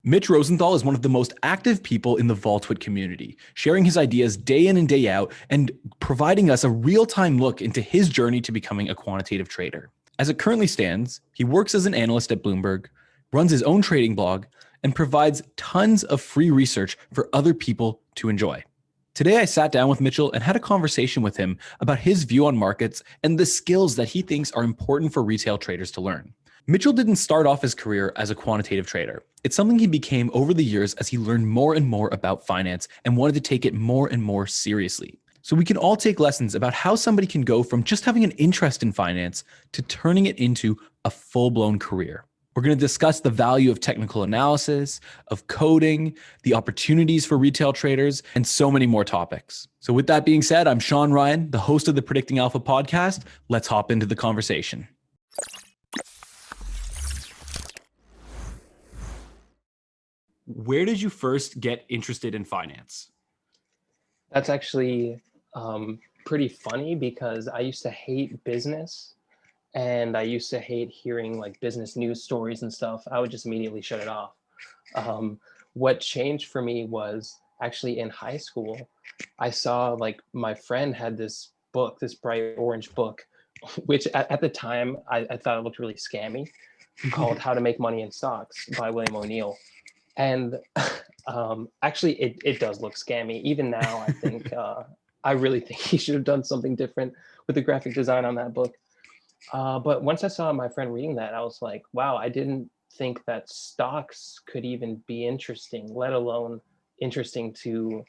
Mitch Rosenthal is one of the most active people in the Vaultwood community, sharing his ideas day in and day out and providing us a real-time look into his journey to becoming a quantitative trader. As it currently stands, he works as an analyst at Bloomberg, runs his own trading blog, and provides tons of free research for other people to enjoy. Today, I sat down with Mitchell and had a conversation with him about his view on markets and the skills that he thinks are important for retail traders to learn. Mitchell didn't start off his career as a quantitative trader. It's something he became over the years as he learned more and more about finance and wanted to take it more and more seriously. So we can all take lessons about how somebody can go from just having an interest in finance to turning it into a full-blown career. We're going to discuss the value of technical analysis, of coding, the opportunities for retail traders, and so many more topics. So with that being said, I'm Sean Ryan, the host of the Predicting Alpha podcast. Let's hop into the conversation. Where did you first get interested in finance? That's actually pretty funny because I used to hate business and I used to hate hearing like business news stories and stuff. I would just immediately shut it off. What changed for me was actually in high school. I saw like my friend had this book, this bright orange book, which at the time I thought it looked really scammy, called How to Make Money in Stocks by William O'Neill. And actually, it does look scammy. Even now, I think I really think he should have done something different with the graphic design on that book. But once I saw my friend reading that, I was like, wow, I didn't think that stocks could even be interesting, let alone interesting to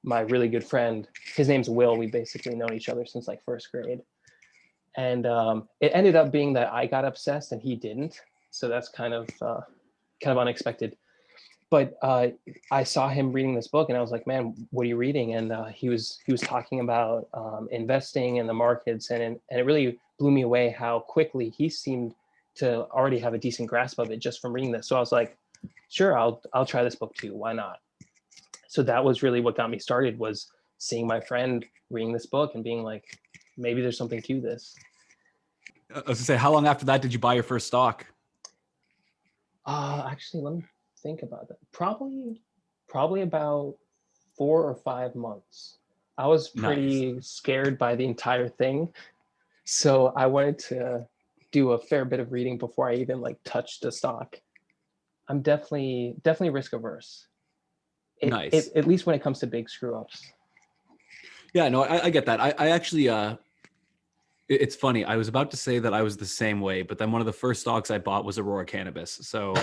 my really good friend. His name's Will. We basically known each other since like first grade. And it ended up being that I got obsessed and he didn't. So that's kind of unexpected. But I saw him reading this book and I was like, man, what are you reading? And he was talking about investing in the markets, and it really blew me away how quickly he seemed to already have a decent grasp of it just from reading this. So I was like, sure, I'll try this book too. Why not? So that was really what got me started, was seeing my friend reading this book and being like, maybe there's something to this. I was gonna say, how long after that did you buy your first stock? Actually, let me think about that. Probably about 4 or 5 months. I was pretty scared by the entire thing, so I wanted to do a fair bit of reading before I even like touched a stock. I'm definitely risk averse. Nice. At least when it comes to big screw ups. Yeah, no, I get that. I actually it's funny. I was about to say that I was the same way, but then one of the first stocks I bought was Aurora Cannabis. So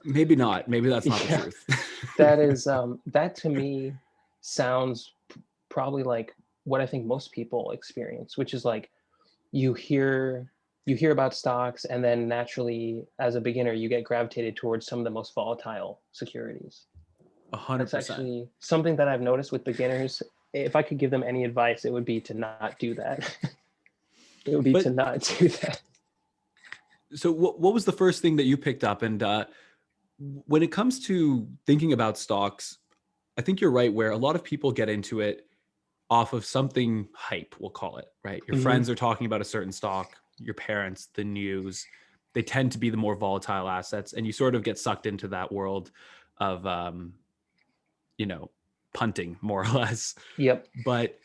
maybe not. Maybe that's not the truth. That is, that to me sounds probably like what I think most people experience, which is like you hear about stocks and then naturally as a beginner, you get gravitated towards some of the most volatile securities. 100%. That's actually something that I've noticed with beginners. If I could give them any advice, it would be to not do that. To not do that. So what was the first thing that you picked up? And when it comes to thinking about stocks, I think you're right, where a lot of people get into it off of something hype, we'll call it, right? Your friends are talking about a certain stock, your parents, the news. They tend to be the more volatile assets, and you sort of get sucked into that world of, punting, more or less. Yep. But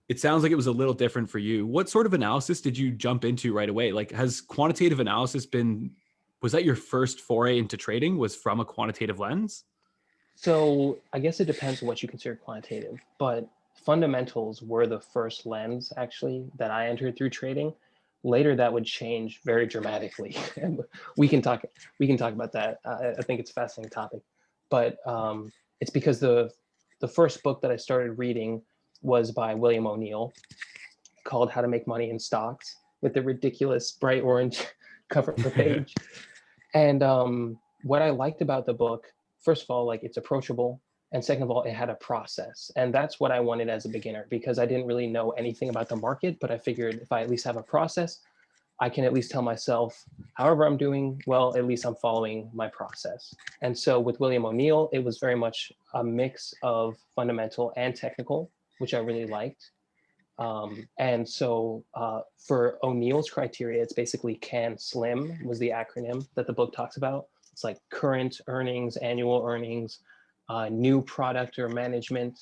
it sounds like it was a little different for you. What sort of analysis did you jump into right away? Like, has quantitative analysis was that your first foray into trading, was from a quantitative lens? So I guess it depends on what you consider quantitative, but fundamentals were the first lens actually that I entered through trading. Later that would change very dramatically. And we can talk about that. I think it's a fascinating topic, but it's because the first book that I started reading was by William O'Neill, called How to Make Money in Stocks, with the ridiculous bright orange cover of the page. And what I liked about the book, first of all, like it's approachable. And second of all, it had a process. And that's what I wanted as a beginner, because I didn't really know anything about the market, but I figured if I at least have a process, I can at least tell myself, however I'm doing, well, at least I'm following my process. And so with William O'Neill, it was very much a mix of fundamental and technical, which I really liked. And so for O'Neill's criteria, it's basically CAN SLIM was the acronym that the book talks about. It's like current earnings, annual earnings, new product or management.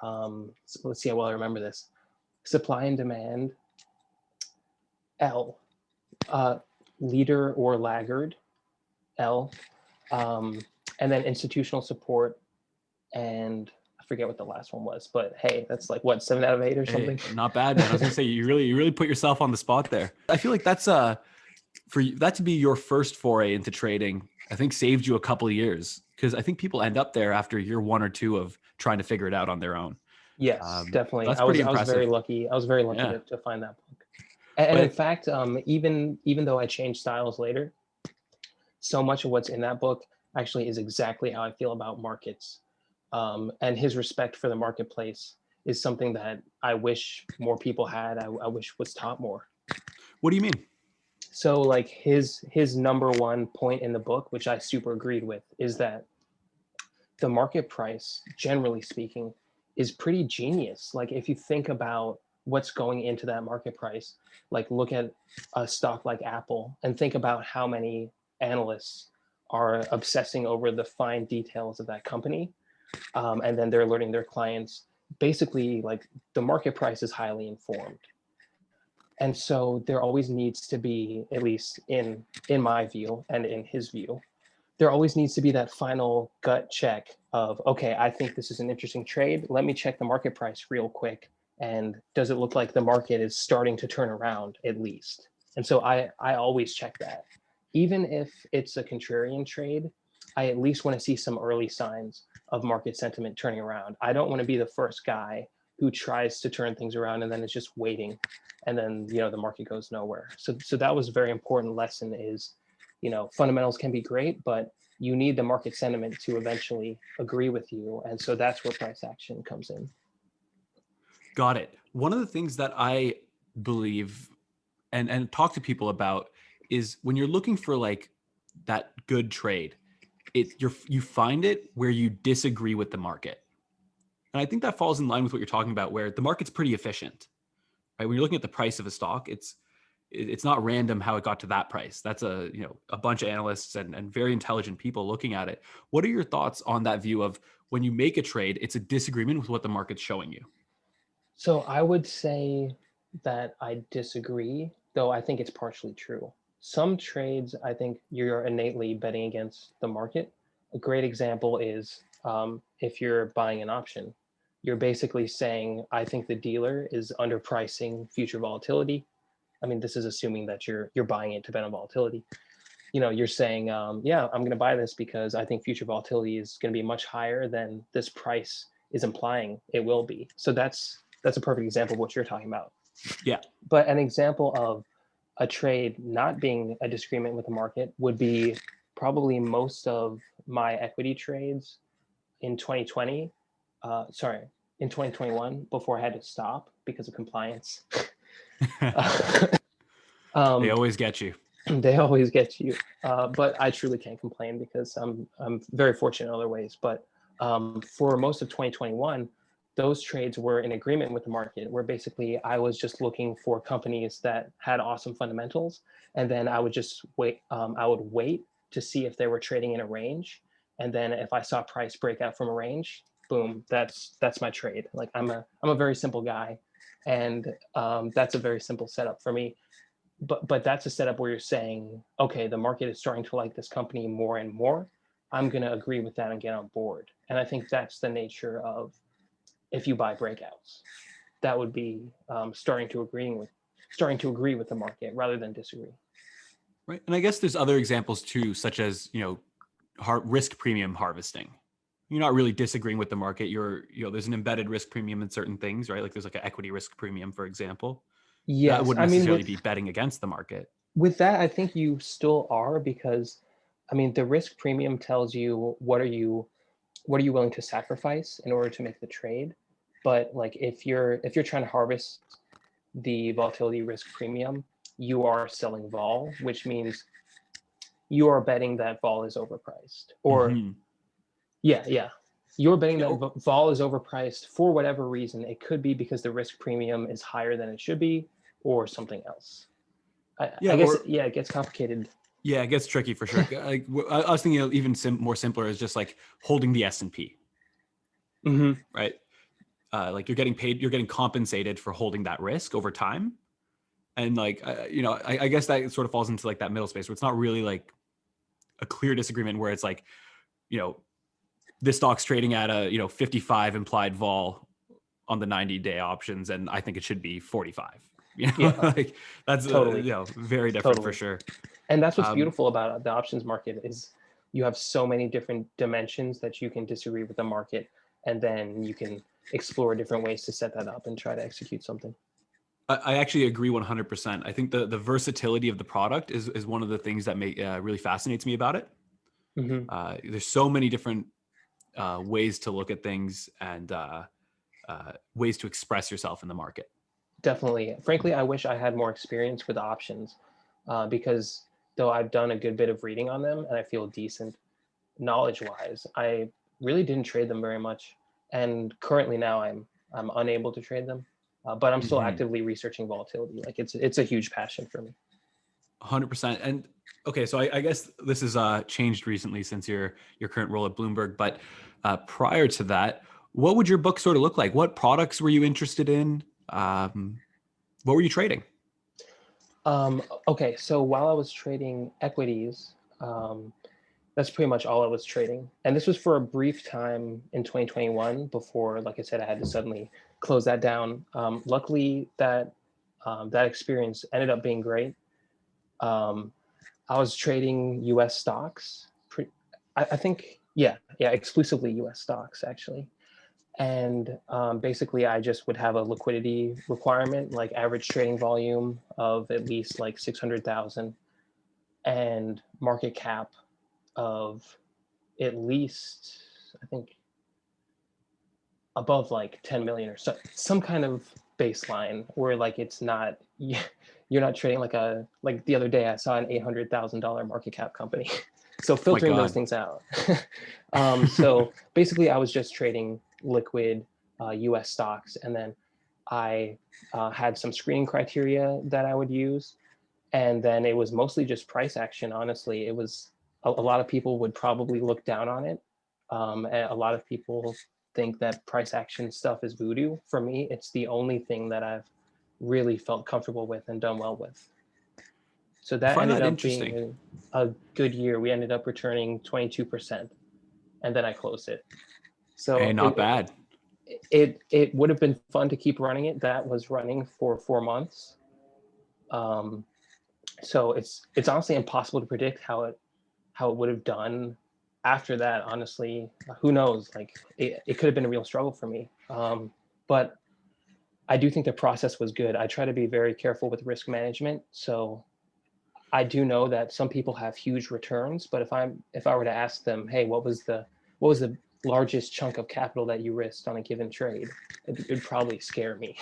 So let's see how well I remember this. Supply and demand. L, leader or laggard. L, and then institutional support. And I forget what the last one was, but hey, that's like what, 7 out of 8 or something. Hey, not bad, man. I was gonna say you really put yourself on the spot there. I feel like that's for you, that to be your first foray into trading, I think saved you a couple of years, because I think people end up there after year 1 or 2 of trying to figure it out on their own. Yes, definitely. That's pretty I was very impressive. lucky. I was very lucky Yeah. to find that book. And in fact, even though I changed styles later, so much of what's in that book actually is exactly how I feel about markets. And his respect for the marketplace is something that I wish more people had. I wish was taught more. What do you mean? So like his number one point in the book, which I super agreed with, is that the market price, generally speaking, is pretty genius. Like if you think about what's going into that market price, like look at a stock like Apple and think about how many analysts are obsessing over the fine details of that company. And then they're alerting their clients. Basically, like the market price is highly informed. And so there always needs to be, at least in my view and in his view, there always needs to be that final gut check of, okay, I think this is an interesting trade. Let me check the market price real quick. And does it look like the market is starting to turn around at least? And so I always check that. Even if it's a contrarian trade, I at least want to see some early signs of market sentiment turning around. I don't want to be the first guy who tries to turn things around and then is just waiting. And then, the market goes nowhere. So that was a very important lesson is, fundamentals can be great, but you need the market sentiment to eventually agree with you. And so that's where price action comes in. Got it. One of the things that I believe and talk to people about is when you're looking for like that good trade, you find it where you disagree with the market. And I think that falls in line with what you're talking about, where the market's pretty efficient, right? When you're looking at the price of a stock, it's not random how it got to that price. That's a bunch of analysts and very intelligent people looking at it. What are your thoughts on that view of when you make a trade, it's a disagreement with what the market's showing you? So I would say that I disagree, though I think it's partially true. Some trades, I think you're innately betting against the market. A great example is if you're buying an option, you're basically saying, I think the dealer is underpricing future volatility. I mean, this is assuming that you're buying it to bet on volatility. You're saying, yeah, I'm going to buy this because I think future volatility is going to be much higher than this price is implying it will be. So that's a perfect example of what you're talking about. Yeah. But an example of a trade not being a disagreement with the market would be probably most of my equity trades in 2020. In 2021, before I had to stop because of compliance. They always get you. They always get you. But I truly can't complain because I'm very fortunate in other ways. But for most of 2021, those trades were in agreement with the market, where basically I was just looking for companies that had awesome fundamentals, and then I would just wait. I would wait to see if they were trading in a range, and then if I saw price break out from a range, boom, that's my trade. Like I'm a very simple guy, and that's a very simple setup for me. But that's a setup where you're saying, okay, the market is starting to like this company more and more. I'm going to agree with that and get on board. And I think that's the nature of if you buy breakouts, that would be starting to agree with the market rather than disagree. Right. And I guess there's other examples too, such as, risk premium harvesting. You're not really disagreeing with the market. There's an embedded risk premium in certain things, right? Like there's like an equity risk premium, for example. Yes, That wouldn't necessarily be betting against the market. With that, I think you still are, because the risk premium tells you what are you willing to sacrifice in order to make the trade. But like if you're trying to harvest the volatility risk premium, you are selling vol, which means you are betting that vol is overpriced. Or yeah. You're betting that vol is overpriced for whatever reason. It could be because the risk premium is higher than it should be, or something else. I guess it gets complicated. Yeah, it gets tricky for sure. Like I was thinking even more simpler is just like holding the S&P, Mm-hmm. right? Like you're getting paid, you're getting compensated for holding that risk over time. And like, I guess that sort of falls into like that middle space where it's not really like a clear disagreement where it's like, you know, this stock's trading at a, 55 implied vol on the 90-day options. And I think it should be 45, Yeah, like that's, totally, very different for totally. sure. And that's what's Um, beautiful about the options market is you have so many different dimensions that you can disagree with the market, and then you can explore different ways to set that up and try to execute something. I actually agree 100%. I think the versatility of the product is one of the things that really fascinates me about it. Mm-hmm. There's so many different ways to look at things and ways to express yourself in the market. Definitely. Frankly, I wish I had more experience with options because though I've done a good bit of reading on them and I feel decent knowledge wise, I really didn't trade them very much. And currently now I'm unable to trade them, but I'm still Mhm. actively researching volatility. Like it's a huge passion for me. 100%. And okay, so I guess this has changed recently since your current role at Bloomberg. But prior to that, what would your book sort of look like? What products were you interested in? What were you trading? Okay, so while I was trading equities, that's pretty much all I was trading. And this was for a brief time in 2021 before, like I said, I had to suddenly close that down. Luckily, that experience ended up being great. Um, I was trading U.S. stocks. I think, yeah, exclusively U.S. stocks actually. And basically, I just would have a liquidity requirement, like average trading volume of at least like 600,000 and market cap of at least, I think, above like 10 million or so, some kind of baseline where like it's not, you're not trading like the other day I saw an $800,000 market cap company. So Oh my filtering those God. things out. So basically I was just trading liquid US stocks. And then I had some screening criteria that I would use. And then it was mostly just price action. Honestly, it was a lot of people would probably look down on it. And a lot of people think that price action stuff is voodoo. For me, it's the only thing that I've really felt comfortable with and done well with. So I that find ended that up interesting. being a good year. We ended up returning 22%, and then I closed it. Hey, So not bad. it would have been fun to keep running it. That was running for 4 months. Um, so it's honestly impossible to predict how it would have done after that. Honestly, who knows? Like it could have been a real struggle for me. But I do think the process was good. I try to be very careful with risk management. So I do know that some people have huge returns, but if I were to ask them, hey, what was the largest chunk of capital that you risked on a given trade, it'd probably scare me.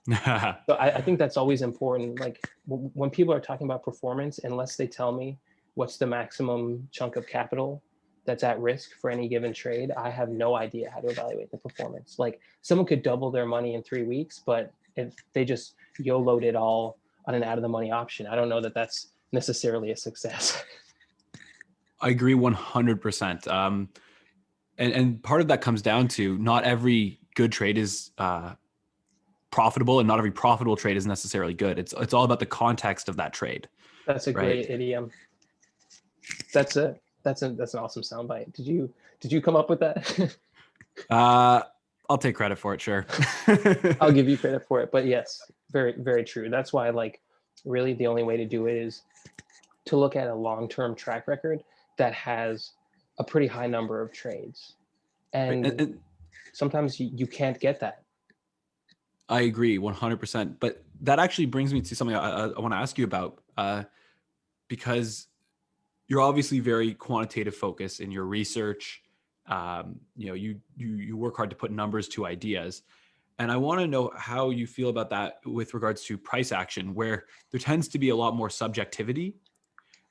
So I think that's always important. Like when people are talking about performance, unless they tell me what's the maximum chunk of capital that's at risk for any given trade, I have no idea how to evaluate the performance. Like someone could double their money in 3 weeks, but if they just YOLO'd it all on an out of the money option, I don't know that that's necessarily a success. I agree 100%. And part of that comes down to not every good trade is profitable, and not every profitable trade is necessarily good. It's all about the context of that trade, That's a right? great idiom. That's an awesome soundbite. Did you come up with that? Uh, I'll take credit for it, sure. I'll give you credit for it. But yes, very, very true. That's why, like, really the only way to do it is to look at a long-term track record that has a pretty high number of trades. Right. And And sometimes you can't get that. I agree 100%. But that actually brings me to something I want to ask you about, because you're obviously very quantitative focused in your research. You work hard to put numbers to ideas. And I want to know how you feel about that with regards to price action, where there tends to be a lot more subjectivity.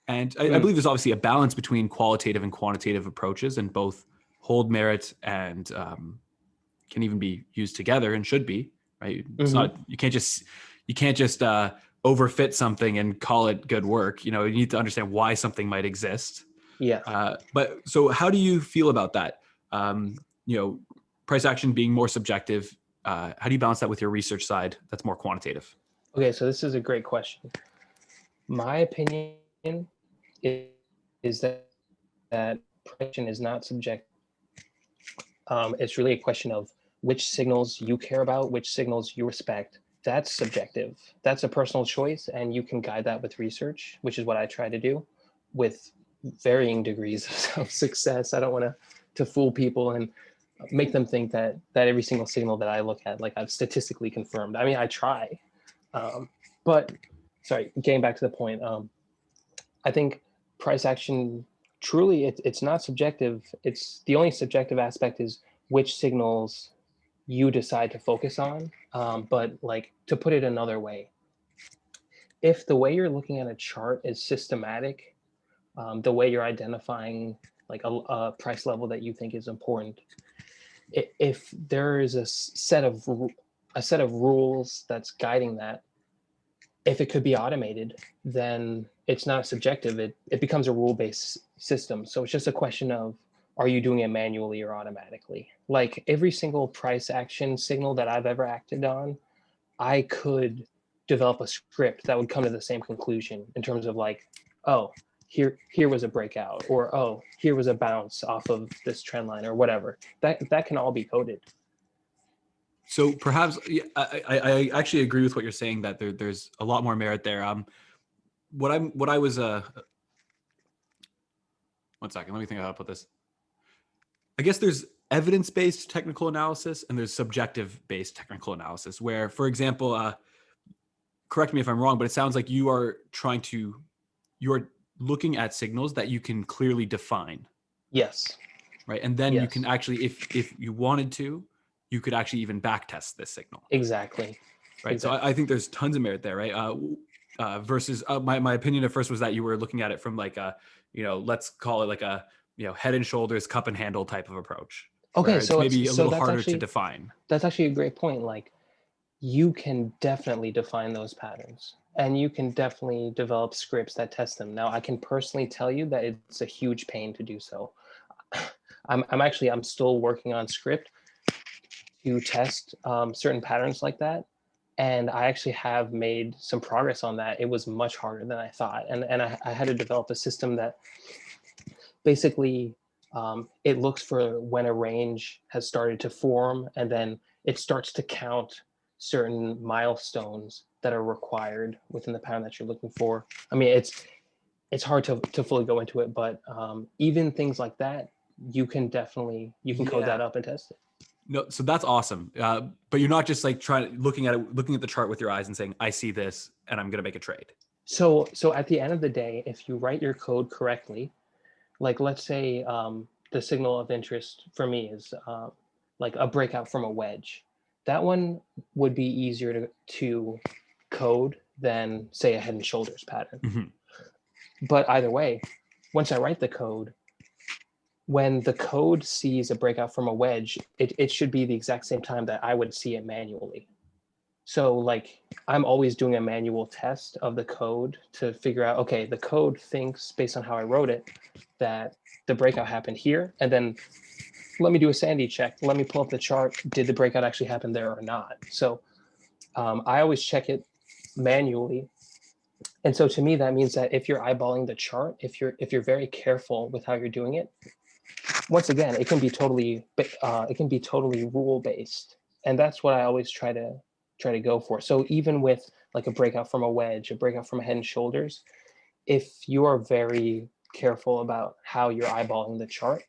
And I Mm, believe there's obviously a balance between qualitative and quantitative approaches, and both hold merit and can even be used together and should be, right? It's hmm not, you can't just overfit something and call it good work. You know, you need to understand why something might exist. Yeah. But so how do you feel about that? You know, price action being more subjective. How do you balance that with your research side that's more quantitative? Okay, so this is a great question. My opinion is, is that prediction is not subjective. It's really a question of which signals you care about, which signals you respect. That's subjective. That's a personal choice, and you can guide that with research, which is what I try to do with varying degrees of success. I don't want to fool people and make them think that every single signal that I look at, like I've statistically confirmed. I mean, I try, but sorry, getting back to the point, I think price action truly it's not subjective. It's the only subjective aspect is which signals you decide to focus on. But like to put it another way, if the way you're looking at a chart is systematic, the way you're identifying like a price level that you think is important, if there is a set of rules that's guiding that, if it could be automated, then it's not subjective. It becomes a rule-based system. So it's just a question of, are you doing it manually or automatically? Like every single price action signal that I've ever acted on, I could develop a script that would come to the same conclusion in terms of like, oh, here was a breakout, or oh, here was a bounce off of this trend line or whatever. That can all be coded. So perhaps I actually agree with what you're saying, that there's a lot more merit there. What I was 1 second, let me think how to put this. I guess there's evidence-based technical analysis and there's subjective-based technical analysis, where, for example, correct me if I'm wrong, but it sounds like you are looking at signals that you can clearly define. Yes. Right. And then you Yes. can actually, if you wanted to, you could actually even back test this signal. Exactly. Right. Exactly. So I think there's tons of merit there. Right. Versus my opinion at first was that you were looking at it from like a, let's call it like a, head and shoulders, cup and handle type of approach. Okay, It's maybe a so little that's harder actually to define. that's actually a great point. Like you can definitely define those patterns, and you can definitely develop scripts that test them. Now, I can personally tell you that it's a huge pain to do so. I'm still working on script to test certain patterns like that, and I actually have made some progress on that. It was much harder than I thought, and I had to develop a system that basically it looks for when a range has started to form, and then it starts to count certain milestones that are required within the pattern that you're looking for. I mean, it's hard to fully go into it, but even things like that, you can code that up and test it. No, so that's awesome. But you're not just like looking at the chart with your eyes and saying, I see this and I'm going to make a trade. So at the end of the day, if you write your code correctly, like let's say the signal of interest for me is like a breakout from a wedge. That one would be easier to code than say a head and shoulders pattern. Mm-hmm. But either way, once I write the code, when the code sees a breakout from a wedge, it should be the exact same time that I would see it manually. So like I'm always doing a manual test of the code to figure out, okay, the code thinks based on how I wrote it that the breakout happened here, and then let me do a sanity check. Let me pull up the chart. Did the breakout actually happen there or not? So I always check it manually. And so to me, that means that if you're eyeballing the chart, if you're very careful with how you're doing it, once again, it can be totally rule based, and that's what I always try to go for. So even with like a breakout from a wedge, a breakout from a head and shoulders, if you are very careful about how you're eyeballing the chart,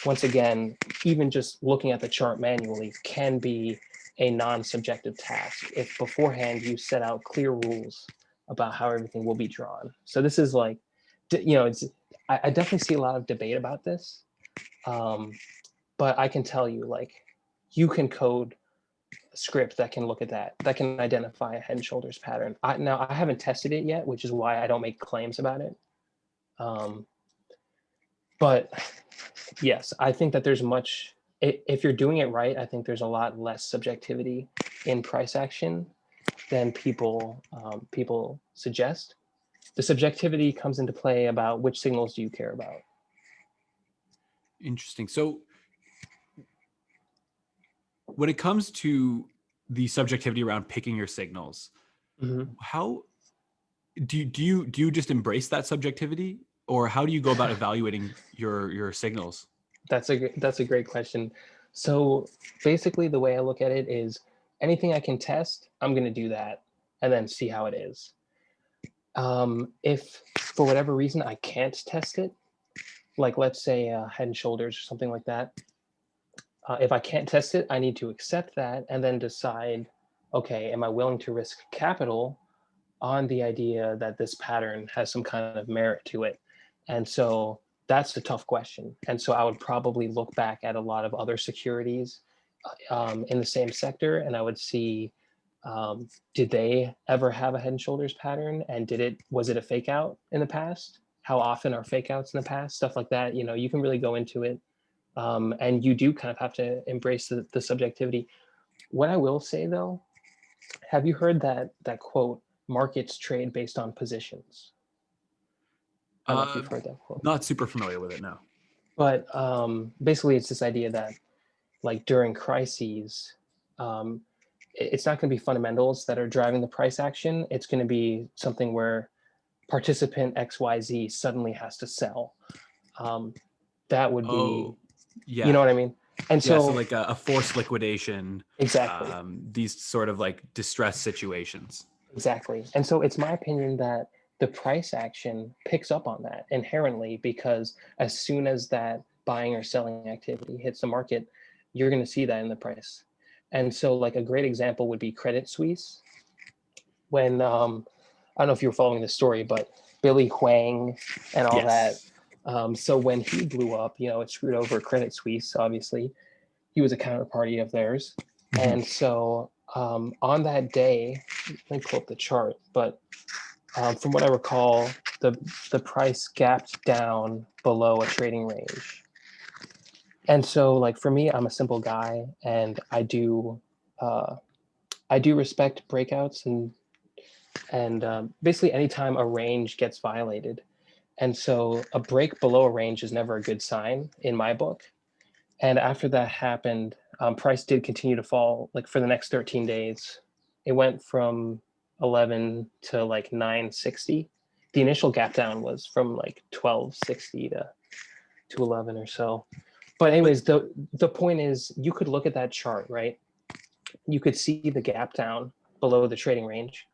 once again, even just looking at the chart manually can be a non-subjective task if beforehand you set out clear rules about how everything will be drawn. So this is like, I definitely see a lot of debate about this, but I can tell you, like, you can code a script that can look at that can identify a head and shoulders pattern. Now I haven't tested it yet, which is why I don't make claims about it. But yes, I think that there's if you're doing it right, I think there's a lot less subjectivity in price action. than people suggest. The subjectivity comes into play about which signals do you care about. Interesting. So when it comes to the subjectivity around picking your signals, how do you just embrace that subjectivity, or how do you go about evaluating your signals? That's a great question. So basically, the way I look at it is anything I can test, I'm going to do that and then see how it is. If for whatever reason I can't test it, like let's say Head and Shoulders or something like that, if I can't test it, I need to accept that and then decide, okay, am I willing to risk capital on the idea that this pattern has some kind of merit to it? And so that's a tough question. And so I would probably look back at a lot of other securities in the same sector, and I would see, did they ever have a Head and Shoulders pattern, and was it a fake out in the past? How often are fake outs in the past? Stuff like that. You can really go into it, and you do kind of have to embrace the subjectivity. What I will say though, have you heard that quote? Markets trade based on positions. I don't know if you've heard that quote. Not super familiar with it now. But basically, it's this idea that, like during crises, it's not going to be fundamentals that are driving the price action. It's going to be something where participant XYZ suddenly has to sell. That would be, yeah, you know what I mean? And so so like a forced liquidation, exactly. These sort of like distress situations. Exactly. And so it's my opinion that the price action picks up on that inherently, because as soon as that buying or selling activity hits the market, you're going to see that in the price. And so like a great example would be Credit Suisse. When, I don't know if you were following the story, but Billy Huang and all that. So when he blew up, it screwed over Credit Suisse, obviously. He was a counterparty of theirs. And so on that day, let me pull up the chart, but from what I recall, the price gapped down below a trading range. And so like for me, I'm a simple guy, and I do respect breakouts and basically anytime a range gets violated. And so a break below a range is never a good sign in my book. And after that happened, price did continue to fall. Like for the next 13 days, it went from 11 to like 960. The initial gap down was from like 1260 to 11 or so. But anyways, the point is, you could look at that chart, right? You could see the gap down below the trading range.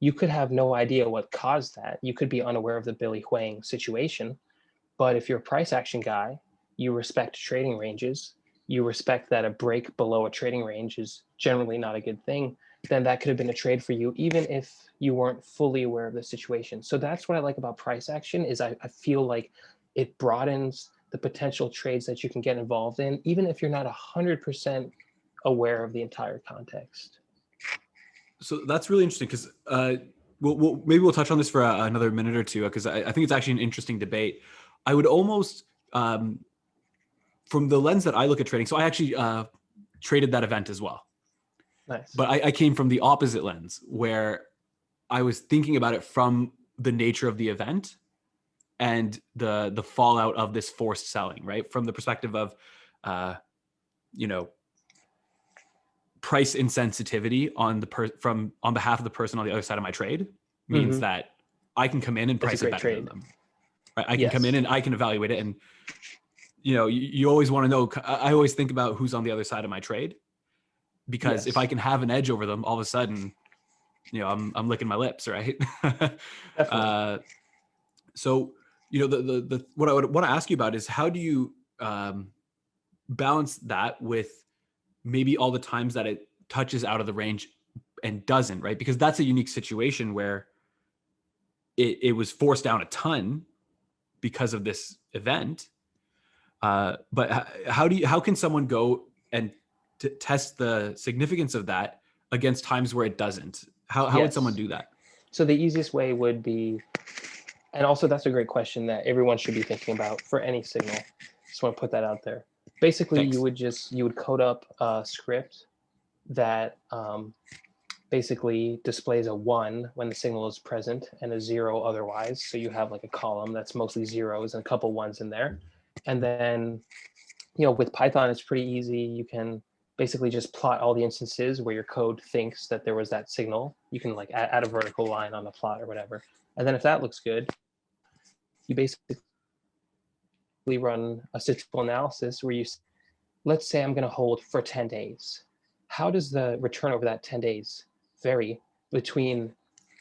You could have no idea what caused that. You could be unaware of the Billy Huang situation. But if you're a price action guy, you respect trading ranges, you respect that a break below a trading range is generally not a good thing, then that could have been a trade for you, even if you weren't fully aware of the situation. So that's what I like about price action, is I feel like it broadens the potential trades that you can get involved in, even if you're not 100% aware of the entire context. So that's really interesting, because maybe we'll touch on this for another minute or two, because I think it's actually an interesting debate. I would almost, from the lens that I look at trading, so I actually traded that event as well. Nice. But I came from the opposite lens, where I was thinking about it from the nature of the event and the fallout of this forced selling, right? From the perspective of, price insensitivity on behalf of the person on the other side of my trade means that I can come in and price it better than them. Right? I can come in and I can evaluate it, and you always want to know. I always think about who's on the other side of my trade, because if I can have an edge over them, all of a sudden, I'm licking my lips, right? So what I would want to ask you about is, how do you balance that with maybe all the times that it touches out of the range and doesn't, right? Because that's a unique situation where it was forced down a ton because of this event. But how can someone go and test the significance of that against times where it doesn't? How would someone do that? So the easiest way would be, and also that's a great question that everyone should be thinking about for any signal. Just want to put that out there. Basically, Thanks. you would code up a script that basically displays a 1 when the signal is present and a 0 otherwise. So you have like a column that's mostly zeros and a couple ones in there. And then, with Python, it's pretty easy. You can basically just plot all the instances where your code thinks that there was that signal. You can like add a vertical line on the plot or whatever. And then if that looks good, you basically run a statistical analysis where let's say I'm going to hold for 10 days. How does the return over that 10 days vary between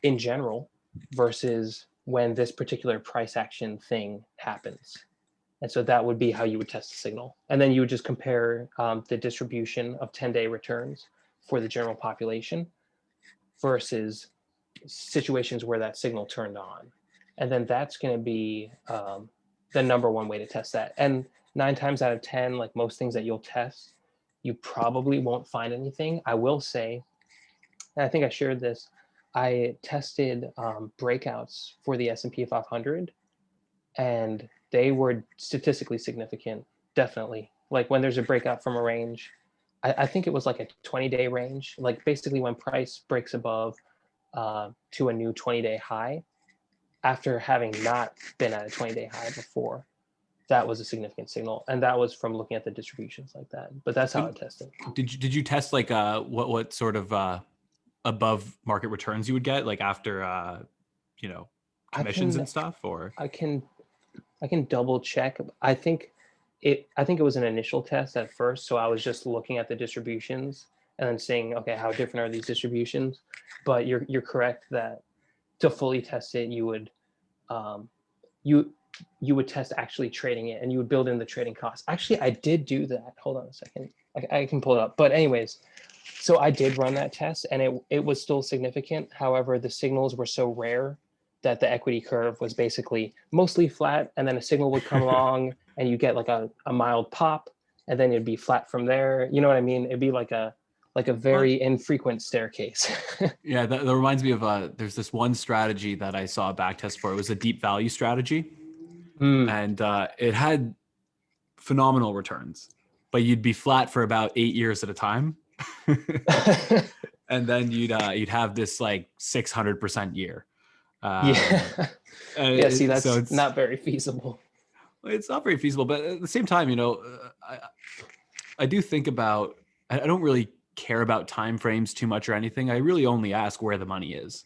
in general versus when this particular price action thing happens? And so that would be how you would test the signal. And then you would just compare the distribution of 10-day returns for the general population versus situations where that signal turned on. And then that's going to be the number one way to test that. And 9 times out of 10, like most things that you'll test, you probably won't find anything. I will say, and I think I shared this, I tested breakouts for the S&P 500, and they were statistically significant, definitely. Like when there's a breakout from a range, I think it was like a 20-day range, like basically when price breaks above to a new 20-day high, after having not been at a 20-day high before, that was a significant signal. And that was from looking at the distributions like that. But that's how I tested. Did you test like what sort of above market returns you would get, like after commissions and stuff? Or I can double check. I think it was an initial test at first. So I was just looking at the distributions and then saying, okay, how different are these distributions? But you're correct that to fully test it, you would you would test actually trading it, and you would build in the trading costs. Actually, I did do that. Hold on a second. I can pull it up. But anyways, so I did run that test, and it was still significant. However, the signals were so rare that the equity curve was basically mostly flat, and then a signal would come along and you get like a mild pop, and then it'd be flat from there. You know what I mean? It'd be like a very infrequent staircase. Yeah, that reminds me of there's this one strategy that I saw a back test for. It was a deep value strategy. And it had phenomenal returns, but you'd be flat for about 8 years at a time. And then you'd have this like 600% year. Yeah, see, that's so not very feasible. It's not very feasible, but at the same time, I do think about, I don't really care about time frames too much or anything. I really only ask where the money is.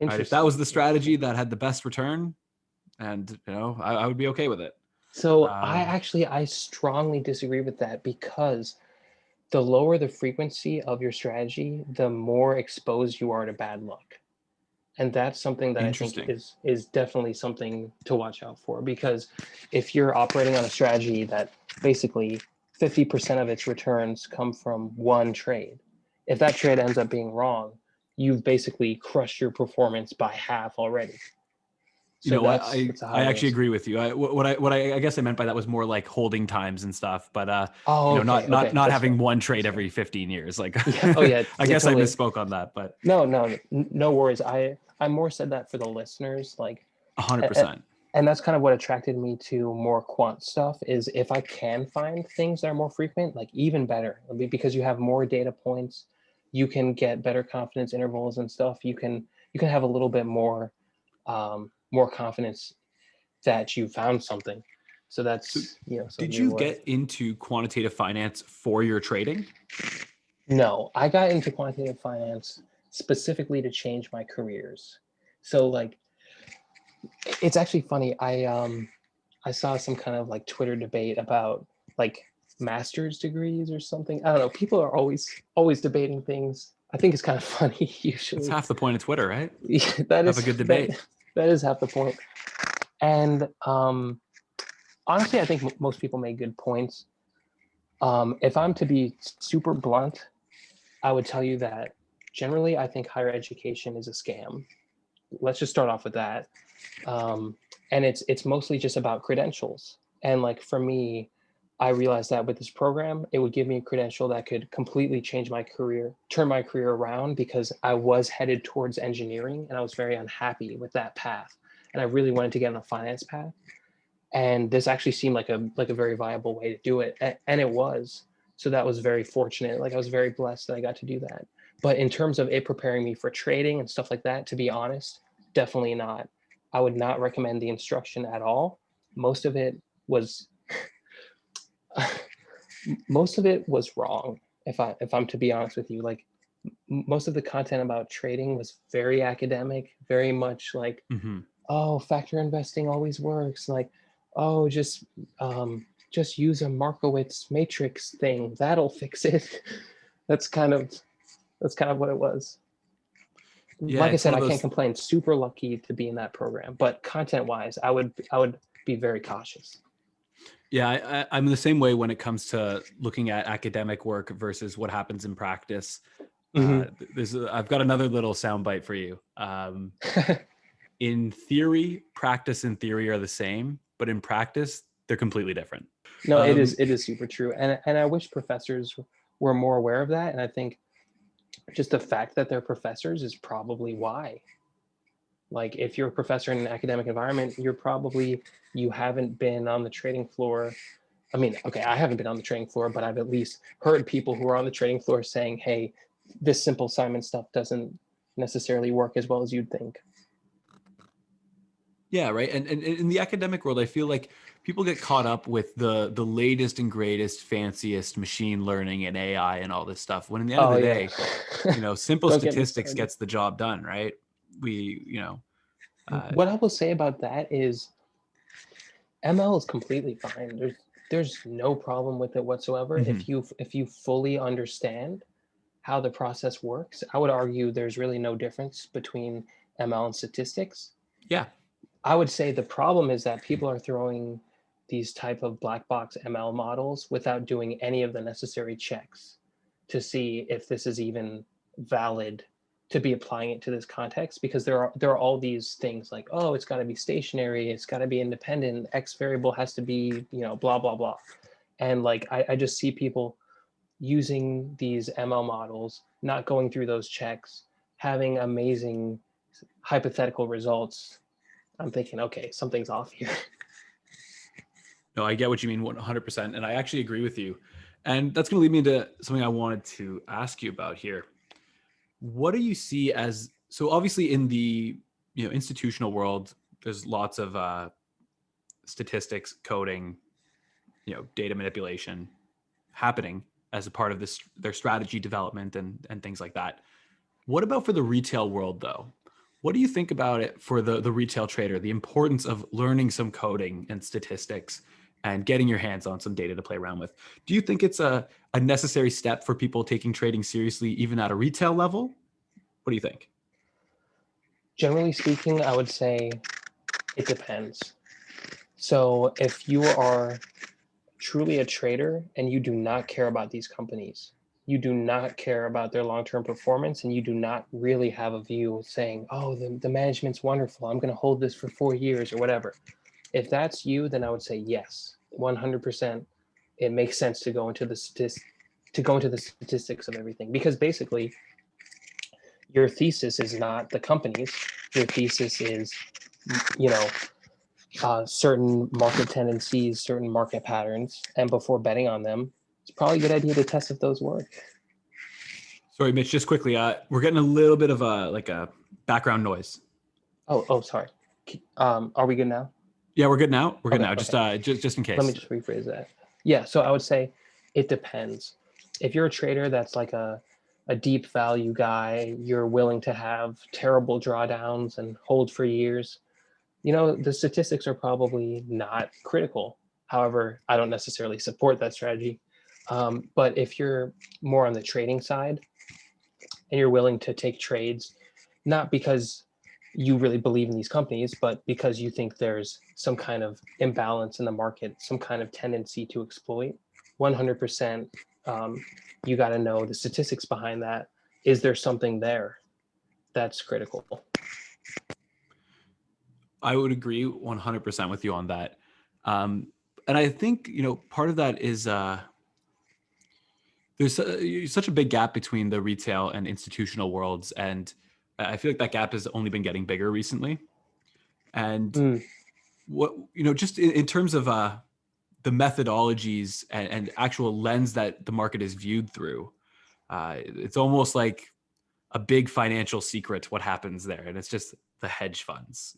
Right? If that was the strategy that had the best return, and I would be okay with it. So I strongly disagree with that, because the lower the frequency of your strategy, the more exposed you are to bad luck. And that's something that I think is definitely something to watch out for, because if you're operating on a strategy that basically 50% of its returns come from one trade, if that trade ends up being wrong, you've basically crushed your performance by half already. So I actually agree with you. What I guess I meant by that was more like holding times and stuff, but not having one trade every 15 years. Like, yeah, I guess totally. I misspoke on that, but no worries. I more said that for the listeners, like 100%. And that's kind of what attracted me to more quant stuff, is if I can find things that are more frequent, like even better, because you have more data points, you can get better confidence intervals and stuff. You can have a little bit more confidence that you found something. So that's, did you get into quantitative finance for your trading? No, I got into quantitative finance specifically to change my careers. So like, it's actually funny. I saw some kind of like Twitter debate about like master's degrees or something. I don't know. People are always debating things. I think it's kind of funny usually. It's half the point of Twitter, right? Yeah, have a good debate. That is half the point. And honestly, I think most people make good points. If I'm to be super blunt, I would tell you that generally I think higher education is a scam. Let's just start off with that. And it's mostly just about credentials. And like for me, I realized that with this program, it would give me a credential that could completely change my career, turn my career around, because I was headed towards engineering and I was very unhappy with that path. And I really wanted to get on a finance path. And this actually seemed like a very viable way to do it. And it was. So that was very fortunate. Like I was very blessed that I got to do that. But in terms of it preparing me for trading and stuff like that, to be honest, definitely not. I would not recommend the instruction at all. Most of it was most of it was wrong. If I'm to be honest with you, like most of the content about trading was very academic, very much like, Mm-hmm. oh, factor investing always works. Like, oh, just use a Markowitz matrix thing. That'll fix it. That's kind of what it was. Yeah, Like I it's said, one of I can't those. complain. Super lucky to be in that program. But content wise, I would be very cautious. Yeah, I'm the same way when it comes to looking at academic work versus what happens in practice. Hmm. I've got another little soundbite for you. In theory, practice and theory are the same, but in practice, they're completely different. No, it Um, is super true. And I wish professors were more aware of that. And I think just the fact that they're professors is probably why. Like if you're a professor in an academic environment, you haven't been on the trading floor. I mean, okay, I haven't been on the trading floor, but I've at least heard people who are on the trading floor saying, hey, this simple Simon stuff doesn't necessarily work as well as you'd think. Yeah, right. And in the academic world, I feel like people get caught up with the latest and greatest, fanciest machine learning and AI and all this stuff. When in the end of Oh the yeah. day, simple Don't get me statistics started. gets the job done, right? Uh, What I will say about that is ML is completely fine. There's no problem with it whatsoever mhm. if you fully understand how the process works. I would argue there's really no difference between ML and statistics. Yeah, I would say the problem is that people are throwing these type of black box ML models without doing any of the necessary checks to see if this is even valid to be applying it to this context, because there are all these things like, oh, it's got to be stationary, it's got to be independent, X variable has to be, blah blah blah. And like I just see people using these ML models, not going through those checks, having amazing hypothetical results. I'm thinking, okay, something's off here. no, I get what you mean 100%. And I actually agree with you. And that's going to lead me into something I wanted to ask you about here. What do you see as, so obviously in the institutional world, there's lots of statistics, coding, data manipulation happening as a part of this their strategy development and things like that. What about for the retail world though? What do you think about it for the retail trader, the importance of learning some coding and statistics and getting your hands on some data to play around with? Do you think it's a necessary step for people taking trading seriously, even at a retail level? What do you think? Generally speaking, I would say it depends. So if you are truly a trader and you do not care about these companies, you do not care about their long-term performance, and you do not really have a view saying, oh, the management's wonderful, I'm going to hold this for 4 years or whatever. If that's you, then I would say yes, 100%. It makes sense to go into the statistics of everything, because basically your thesis is not the companies. Your thesis is, you know, certain market tendencies, certain market patterns, and before betting on them, it's probably a good idea to test if those work. Sorry, Mitch, just quickly, we're getting a little bit of a background noise. Oh, sorry. Are we good now? Yeah, we're good now. We're good Okay, now. okay. Just in Let me case. just rephrase that. Yeah, so I would say it depends. If you're a trader that's like a deep value guy, you're willing to have terrible drawdowns and hold for years, the statistics are probably not critical. However, I don't necessarily support that strategy. But if you're more on the trading side and you're willing to take trades, not because you really believe in these companies, but because you think there's some kind of imbalance in the market, some kind of tendency to exploit, 100%, you got to know the statistics behind that. Is there something there? That's critical. I would agree 100% with you on that. And I think, part of that is such a big gap between the retail and institutional worlds. And I feel like that gap has only been getting bigger recently. And Mm, just in terms of the methodologies and actual lens that the market is viewed through, it's almost like a big financial secret what happens there, and it's just the hedge funds,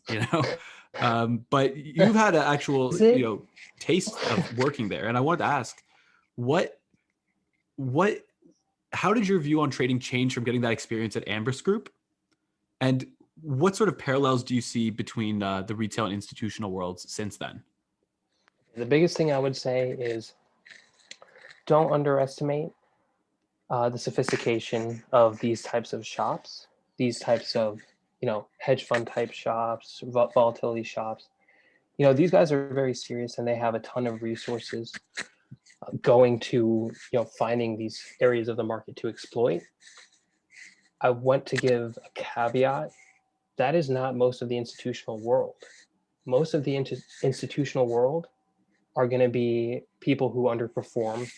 but you've had an actual, Is it? taste of working there, and I wanted to ask, what what how did your view on trading change from getting that experience at Amber's Group, and what sort of parallels do you see between the retail and institutional worlds since then? The biggest thing I would say is don't underestimate the sophistication of these types of shops, these types of, hedge fund type shops, volatility shops. These guys are very serious and they have a ton of resources going to, finding these areas of the market to exploit. I want to give a caveat. That is not most of the institutional world. Most of the institutional world are going to be people who underperform,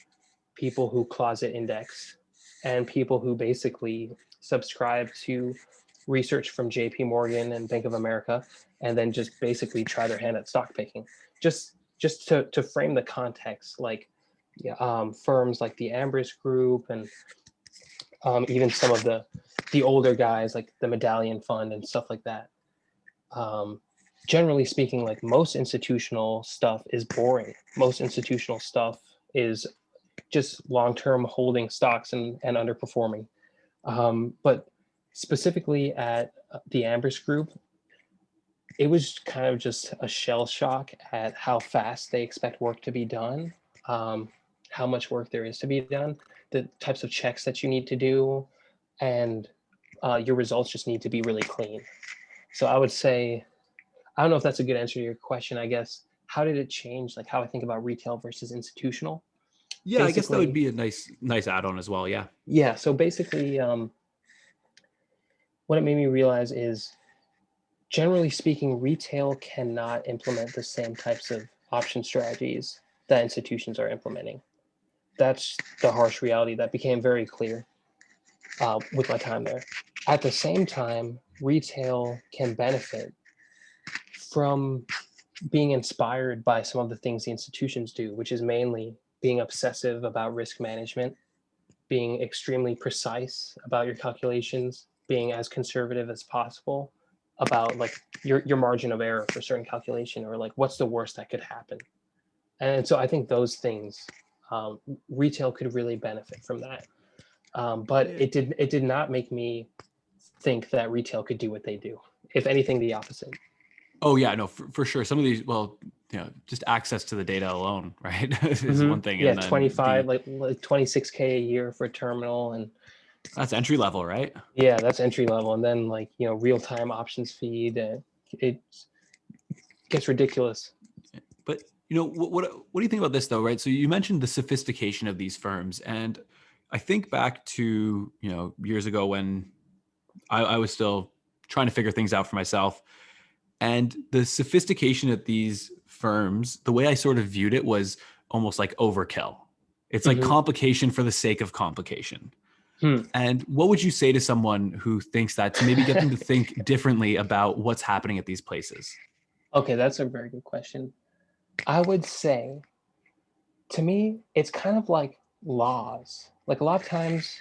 people who closet index, and people who basically subscribe to research from JP Morgan and Bank of America, and then just basically try their hand at stock picking. Just to frame the context, like firms like the Amber's Group and even some of the older guys like the Medallion Fund and stuff like that. Generally speaking, like most institutional stuff is boring. Most institutional stuff is just long-term holding stocks and underperforming. But specifically at the Amber's Group, it was kind of just a shell shock at how fast they expect work to be done, how much work there is to be done, the types of checks that you need to do, and your results just need to be really clean. So I would say, I don't know if that's a good answer to your question, I guess. How did it change, like how I think about retail versus institutional? Yeah, I guess that would be a nice add-on as well. Yeah. Yeah. So basically, what it made me realize is, generally speaking, retail cannot implement the same types of option strategies that institutions are implementing. That's the harsh reality that became very clear with my time there. At the same time, retail can benefit from being inspired by some of the things the institutions do, which is mainly being obsessive about risk management, being extremely precise about your calculations, being as conservative as possible about like your margin of error for certain calculation, or like what's the worst that could happen. And so I think those things, retail could really benefit from that. But it did not make me think that retail could do what they do. If anything, the opposite. Oh yeah, no, for sure. Some of these, well, just access to the data alone, right, is one thing. Yeah, and then 25, like 26K a year for a terminal, and that's entry level, right? yeah, that's entry level. And then like real time options feed, it gets ridiculous. But what do you think about this though, right? So you mentioned the sophistication of these firms, and I think back to years ago when I was still trying to figure things out for myself. And the sophistication of these firms, the way I sort of viewed it was almost like overkill. It's like complication for the sake of complication. And what would you say to someone who thinks that, to maybe get them to think differently about what's happening at these places? Okay, that's a very good question. I would say, to me, it's kind of like laws. Like a lot of times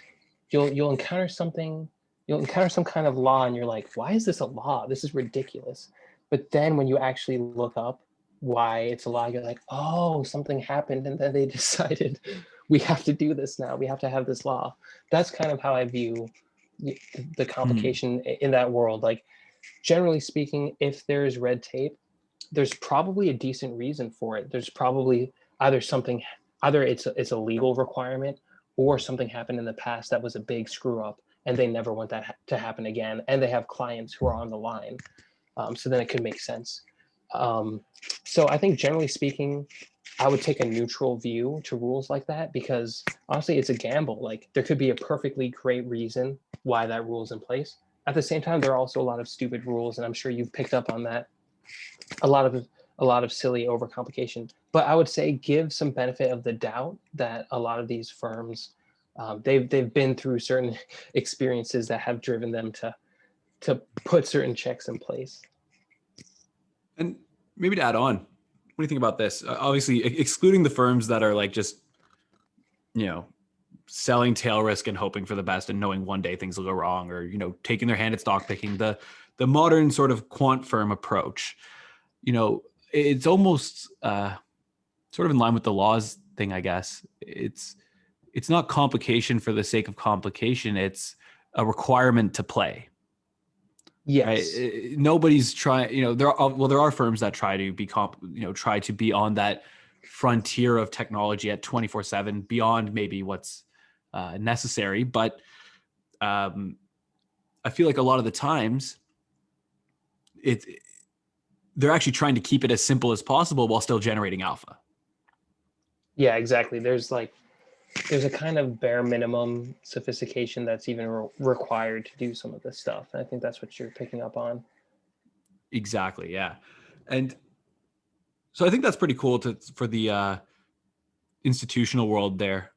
you'll encounter something, you'll encounter some kind of law and you're like, why is this a law? This is ridiculous. But then when you actually look up why it's a law, you're like, oh, something happened and then they decided we have to do this now. We have to have this law. That's kind of how I view the complication in that world. Like, generally speaking, if there's red tape, there's probably a decent reason for it. There's probably either it's a legal requirement, or something happened in the past that was a big screw up and they never want that to happen again. And they have clients who are on the line. So then it could make sense. So I think generally speaking, I would take a neutral view to rules like that, because honestly, it's a gamble. Like there could be a perfectly great reason why that rule is in place. At the same time, there are also a lot of stupid rules, and I'm sure you've picked up on that. A lot of silly overcomplication. But I would say give some benefit of the doubt that a lot of these firms, they've been through certain experiences that have driven them to put certain checks in place. And maybe to add on, what do you think about this? Obviously, excluding the firms that are like just, selling tail risk and hoping for the best and knowing one day things will go wrong, or, you know, taking their hand at stock picking, the modern sort of quant firm approach. You know, it's almost sort of in line with the laws thing, I guess. It's not complication for the sake of complication. It's a requirement to play. Yes. Right? Nobody's trying, you know, there are firms that try to be try to be on that frontier of technology at 24/7 beyond maybe what's necessary. But I feel like a lot of the times they're actually trying to keep it as simple as possible while still generating alpha. Yeah, exactly. There's a kind of bare minimum sophistication that's even required to do some of this stuff. And I think that's what you're picking up on. Exactly. Yeah. And so I think that's pretty cool for the institutional world there.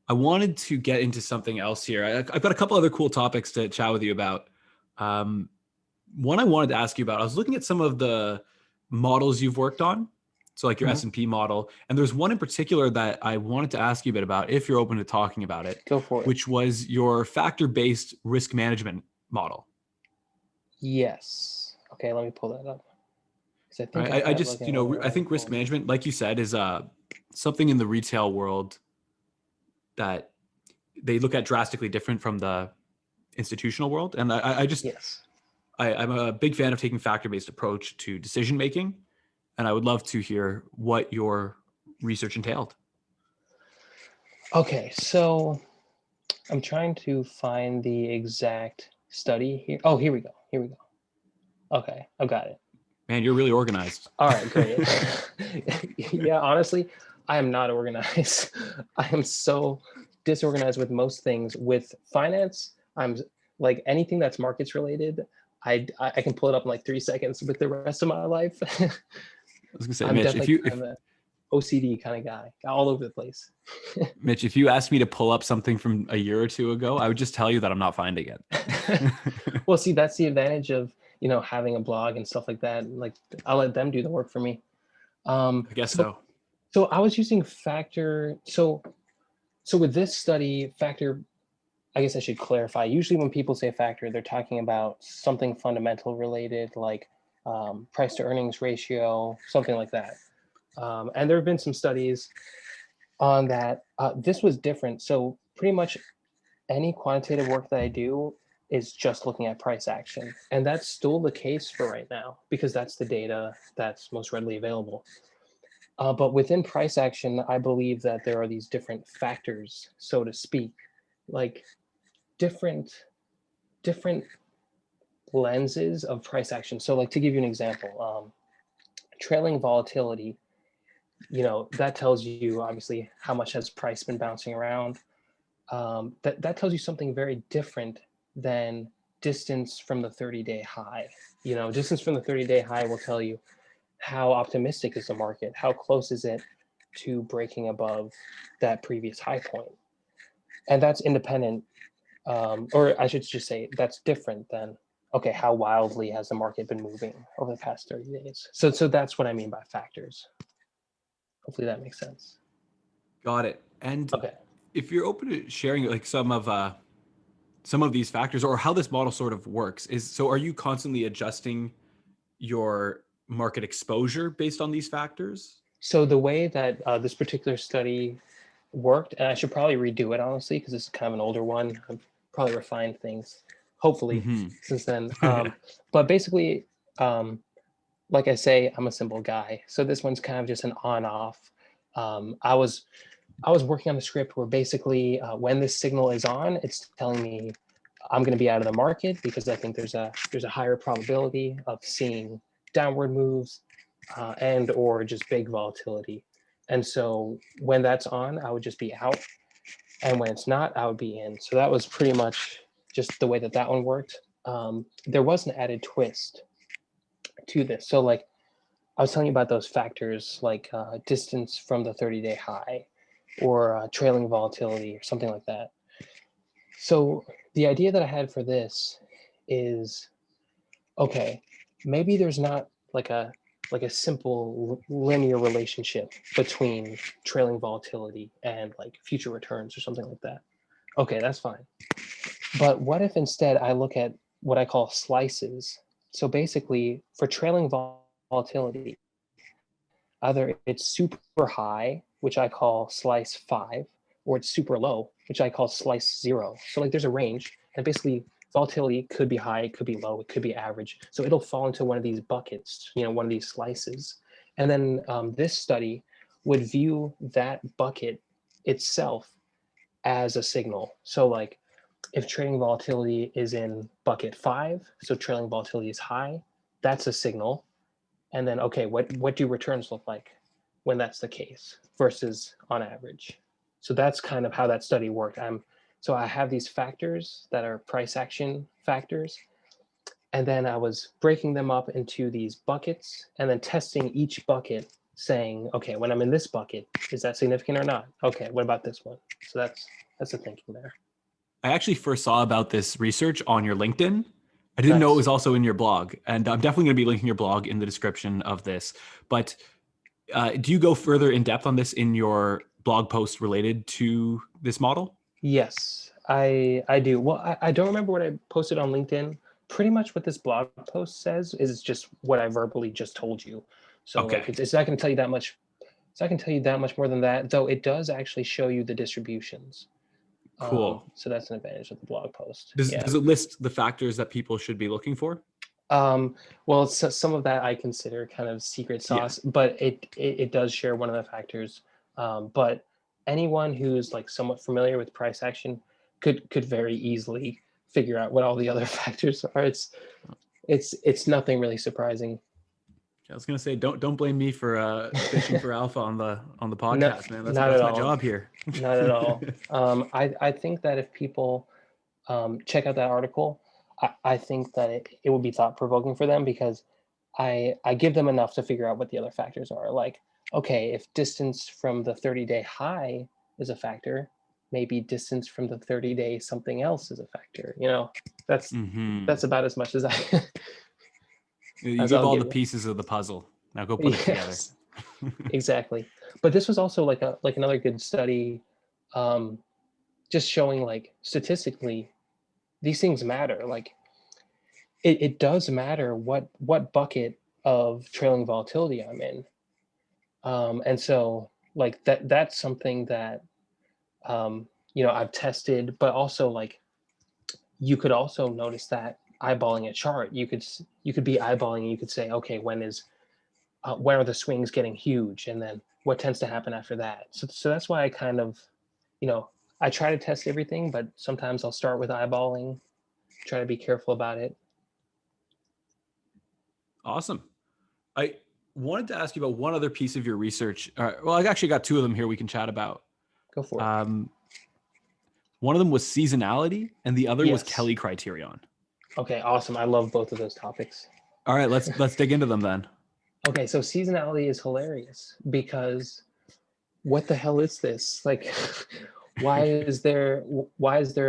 I wanted to get into something else here. I've got a couple other cool topics to chat with you about. One I wanted to ask you about, I was looking at some of the models you've worked on. So like your S&P model. And there's one in particular that I wanted to ask you a bit about, if you're open to talking about it. Go for it. Which was your factor-based risk management model. Yes. Okay, let me pull that up. I think I just, you know, I think risk management, like you said, is something in the retail world that they look at drastically different from the institutional world. And I just, yes, I'm a big fan of taking factor-based approach to decision making. And I would love to hear what your research entailed. Okay, so I'm trying to find the exact study here. Oh, here we go. Okay, I've got it. Man, you're really organized. All right, great. Yeah, honestly, I am not organized. I am so disorganized with most things. With finance, I'm like anything that's markets related, I can pull it up in like 3 seconds. With the rest of my life, I was gonna say, I'm Mitch, definitely kind of an OCD kind of guy, all over the place. Mitch, if you asked me to pull up something from a year or two ago, I would just tell you that I'm not finding it. Well, see, that's the advantage of, you know, having a blog and stuff like that. Like, I'll let them do the work for me. I guess so. So I was using Factor. So with this study, Factor, I guess I should clarify. Usually when people say Factor, they're talking about something fundamental related, like price to earnings ratio, something like that. And there have been some studies on that. This was different. So pretty much any quantitative work that I do is just looking at price action. And that's still the case for right now, because that's the data that's most readily available. But within price action, I believe that there are these different factors, so to speak, like different lenses of price action. So like, to give you an example, trailing volatility, you know, that tells you obviously how much has price been bouncing around. That tells you something very different than distance from the 30-day high. You know, distance from the 30-day high will tell you how optimistic is the market, how close is it to breaking above that previous high point. And that's independent, or I should just say that's different than, okay, how wildly has the market been moving over the past 30 days? So that's what I mean by factors. Hopefully that makes sense. Got it. And okay, if you're open to sharing like some of these factors, or how this model sort of works, are you constantly adjusting your market exposure based on these factors? So the way that this particular study worked, and I should probably redo it honestly, because it's kind of an older one. I've probably refined things, hopefully, since then. But basically, like I say, I'm a simple guy. So this one's kind of just an on-off. I was working on a script where basically when this signal is on, it's telling me I'm going to be out of the market because I think there's a higher probability of seeing downward moves and or just big volatility. And so when that's on, I would just be out. And when it's not, I would be in. So that was pretty much just the way that one worked. There was an added twist to this. So like I was telling you about those factors like distance from the 30-day high or trailing volatility or something like that. So the idea that I had for this is, okay, maybe there's not like a simple linear relationship between trailing volatility and like future returns or something like that. Okay, that's fine. But what if instead I look at what I call slices? So basically, for trailing volatility, either it's super high, which I call slice 5, or it's super low, which I call slice 0. So like there's a range, and basically volatility could be high, it could be low, it could be average. So it'll fall into one of these buckets, one of these slices. And then this study would view that bucket itself as a signal. So like if trading volatility is in bucket 5, so trailing volatility is high, that's a signal. And then, okay, what do returns look like when that's the case versus on average? So that's kind of how that study worked. So I have these factors that are price action factors, and then I was breaking them up into these buckets and then testing each bucket, saying, okay, when I'm in this bucket, is that significant or not? Okay, what about this one? So that's the thinking there. I actually first saw about this research on your LinkedIn. I didn't know it Nice. was also in your blog, and I'm definitely going to be linking your blog in the description of this. But do you go further in depth on this in your blog post related to this model? Yes, I do. Well, I don't remember what I posted on LinkedIn. Pretty much what this blog post says is just what I verbally just told you. So Okay, like it's not going to tell you that much. It's not going to tell you that much more than that, though it does actually show you the distributions. cool. So that's an advantage of the blog post. Does Yeah. it list the factors that people should be looking for? Well, some of that I consider kind of secret Yeah. sauce, but it does share one of the factors. But anyone who's like somewhat familiar with price action could very easily figure out what all the other factors are. It's nothing really surprising. I was gonna say, don't blame me for fishing for alpha on the No, podcast, man. not at That's my all. job here. Not at all. I think that if people check out that article, I think that it would be thought provoking for them because I give them enough to figure out what the other factors are. Like, okay, if distance from the 30-day high is a factor, maybe distance from the 30-day something else is a factor. That's Hmm. that's about as much as I You as give I'll all the give you. pieces of the puzzle. Now go put it together. Yes, exactly. But this was also like another good study, um, just showing like statistically these things matter. Like it does matter what bucket of trailing volatility I'm in. And so like that's something that I've tested, but also like you could also notice that eyeballing a chart, you could be eyeballing and you could say, okay, when are the swings getting huge, and then what tends to happen after that. So that's why I kind of, you know, I try to test everything, but sometimes I'll start with eyeballing, try to be careful about it. Awesome. I wanted to ask you about one other piece of your research. Well, I actually got two of them here we can chat about. Go for it. Um, One of them was seasonality, and the other was Yes. Kelly criterion. Okay, awesome. I love both of those topics. All right, let's dig into them then. Okay, so seasonality is hilarious because what the hell is this? Like, why is there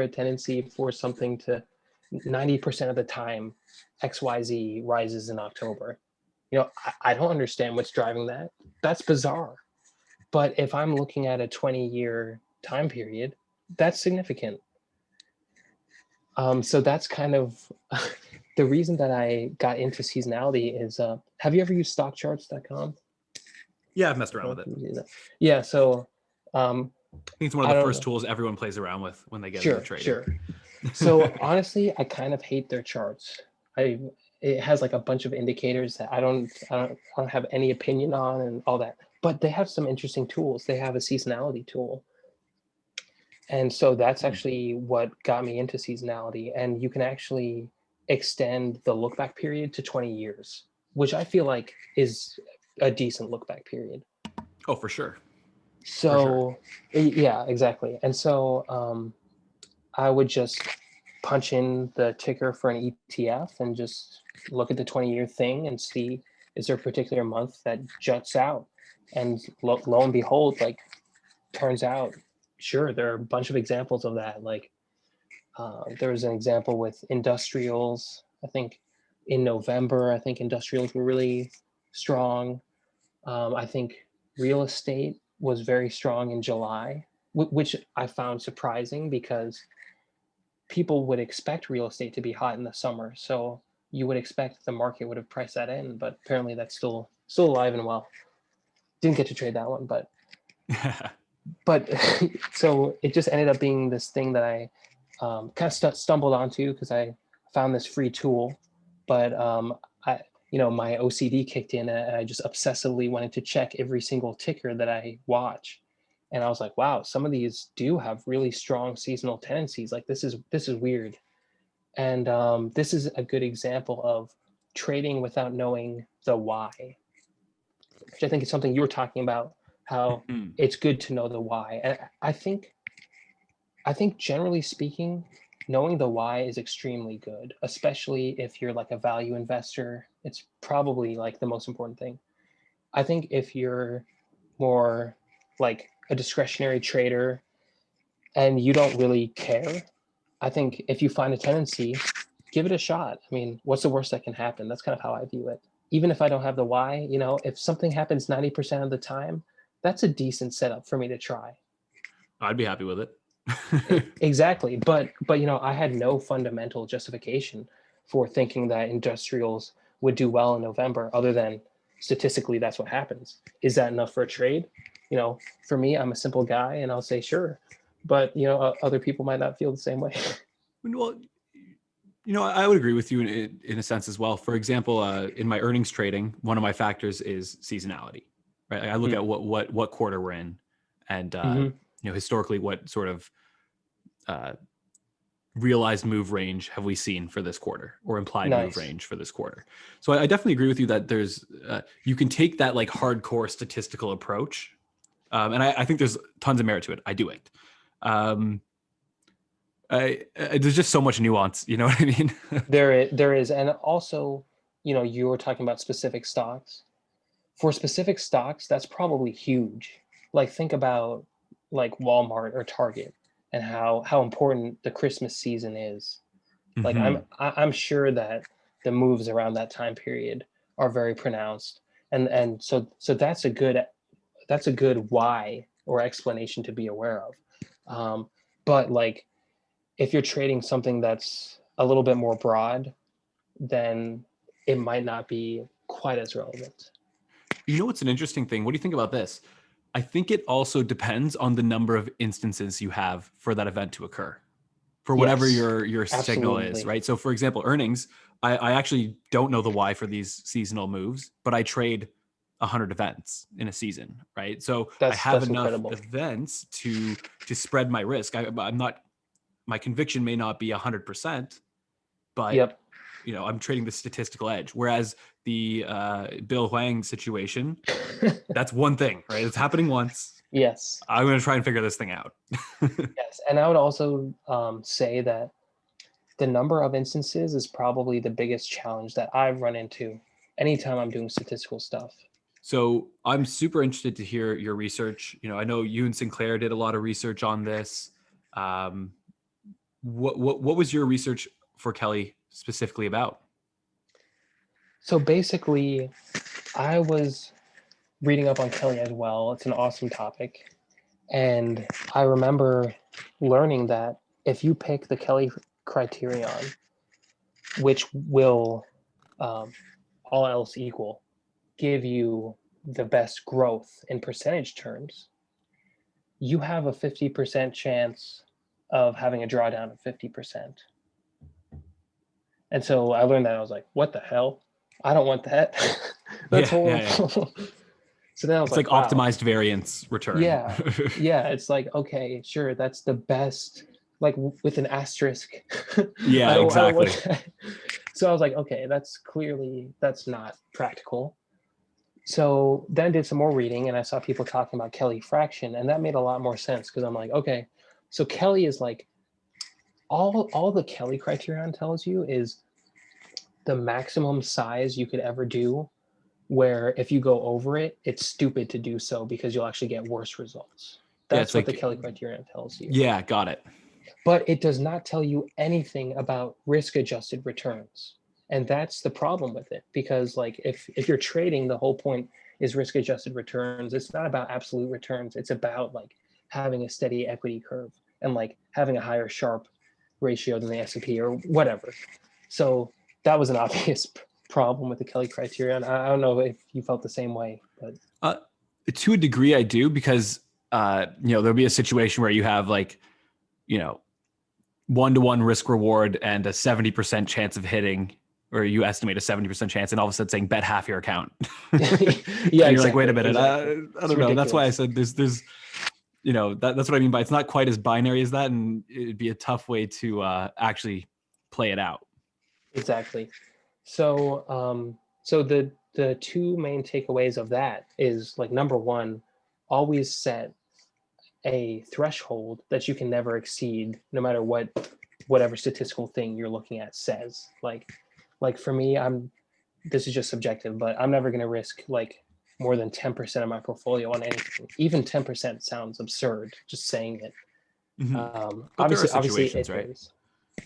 a tendency for something to 90% of the time XYZ rises in October? I don't understand what's driving that. That's bizarre. But if I'm looking at a 20-year time period, that's significant. So that's kind of the reason that I got into seasonality is have you ever used stockcharts.com? Yeah, I've messed around with it. Yeah, so um, I think it's one of I the don't first know. tools everyone plays around with when they get into Sure, trading. sure. So honestly, I kind of hate their charts. It has like a bunch of indicators that I don't have any opinion on and all that. But they have some interesting tools. They have a seasonality tool. And so that's actually what got me into seasonality. And you can actually extend the look back period to 20 years, which I feel like is a decent look back period. Oh, for sure. So, yeah, exactly. And so I would just punch in the ticker for an ETF and just look at the 20-year thing and see, is there a particular month that juts out? And lo and behold, like, turns out, sure, there are a bunch of examples of that. Like, there was an example with industrials. I think in November, I think industrials were really strong. I think real estate was very strong in July. which I found surprising because people would expect real estate to be hot in the summer. So you would expect the market would have priced that in, but apparently that's still alive and well. Didn't get to trade that one, but so it just ended up being this thing that I kind of stumbled onto because I found this free tool, but my OCD kicked in and I just obsessively wanted to check every single ticker that I watch. And I was like, wow, some of these do have really strong seasonal tendencies. Like this is weird. And this is a good example of trading without knowing the why, which I think is something you were talking about, how it's good to know the why. And I think generally speaking, knowing the why is extremely good, especially if you're like a value investor. It's probably like the most important thing. I think if you're more like a discretionary trader and you don't really care, I think if you find a tendency, give it a shot. I mean, what's the worst that can happen? That's kind of how I view it. Even if I don't have the why, if something happens 90% of the time, that's a decent setup for me to try. I'd be happy with it. Exactly. But I had no fundamental justification for thinking that industrials would do well in November, other than statistically that's what happens. Is that enough for a trade? For me, I'm a simple guy and I'll say sure, but other people might not feel the same way. Well, I would agree with you in a sense as well. For example, in my earnings trading, one of my factors is seasonality, right? I look at what quarter we're in, and historically, what sort of realized move range have we seen for this quarter, or implied move range for this quarter. So I definitely agree with you that there's you can take that like hardcore statistical approach, and I think there's tons of merit to it. I do it. There's just so much nuance, you know what I mean? There is. And also, you were talking about specific stocks. For specific stocks, that's probably huge. Like think about like Walmart or Target and how important the Christmas season is. Like I'm sure that the moves around that time period are very pronounced. And so that's a good why or explanation to be aware of. But like, if you're trading something that's a little bit more broad, then it might not be quite as relevant. What's an interesting thing? What do you think about this? I think it also depends on the number of instances you have for that event to occur, for whatever your signal is, right? So for example, earnings, I actually don't know the why for these seasonal moves, but I trade 100 events in a season, right? So I have enough events to spread my risk. I'm not, my conviction may not be 100%, but I'm trading the statistical edge. Whereas the Bill Huang situation, that's one thing, right? It's happening once. Yes. I'm going to try and figure this thing out. Yes. And I would also say that the number of instances is probably the biggest challenge that I've run into anytime I'm doing statistical stuff. So I'm super interested to hear your research. I know you and Sinclair did a lot of research on this. What was your research for Kelly specifically about? So basically, I was reading up on Kelly as well. It's an awesome topic. And I remember learning that if you pick the Kelly criterion, which will, all else equal, give you the best growth in percentage terms, you have a 50% chance of having a drawdown of 50%. And so I learned that. I was like, what the hell? I don't want that. That's horrible. Yeah. So then I was like wow. Optimized variance return. Yeah. Yeah. It's like, okay, sure. That's the best, like with an asterisk. Yeah, exactly. So I was like, okay, that's not practical. So then I did some more reading and I saw people talking about Kelly fraction, and that made a lot more sense because I'm like, okay, so Kelly is like, all the Kelly criterion tells you is the maximum size you could ever do, where if you go over it, it's stupid to do so because you'll actually get worse results. That's what the Kelly criterion tells you. Yeah, got it. But it does not tell you anything about risk-adjusted returns. And that's the problem with it, because like if you're trading, the whole point is risk-adjusted returns. It's not about absolute returns. It's about like having a steady equity curve and like having a higher Sharpe ratio than the S&P or whatever. So that was an obvious problem with the Kelly criterion. I don't know if you felt the same way, but to a degree I do, because there'll be a situation where you have like, 1-to-1 risk reward and a 70% chance of hitting, or you estimate a 70% chance, and all of a sudden saying bet half your account. yeah, and you're exactly, like, wait a minute, exactly. I don't know. Ridiculous. That's why I said there's that's what I mean by it's not quite as binary as that, and it'd be a tough way to actually play it out. Exactly. So so the two main takeaways of that is like, number one, always set a threshold that you can never exceed, no matter whatever statistical thing you're looking at says. Like for me, this is just subjective, but I'm never going to risk like more than 10% of my portfolio on anything. Even 10% sounds absurd, just saying it. But Obviously it right? varies.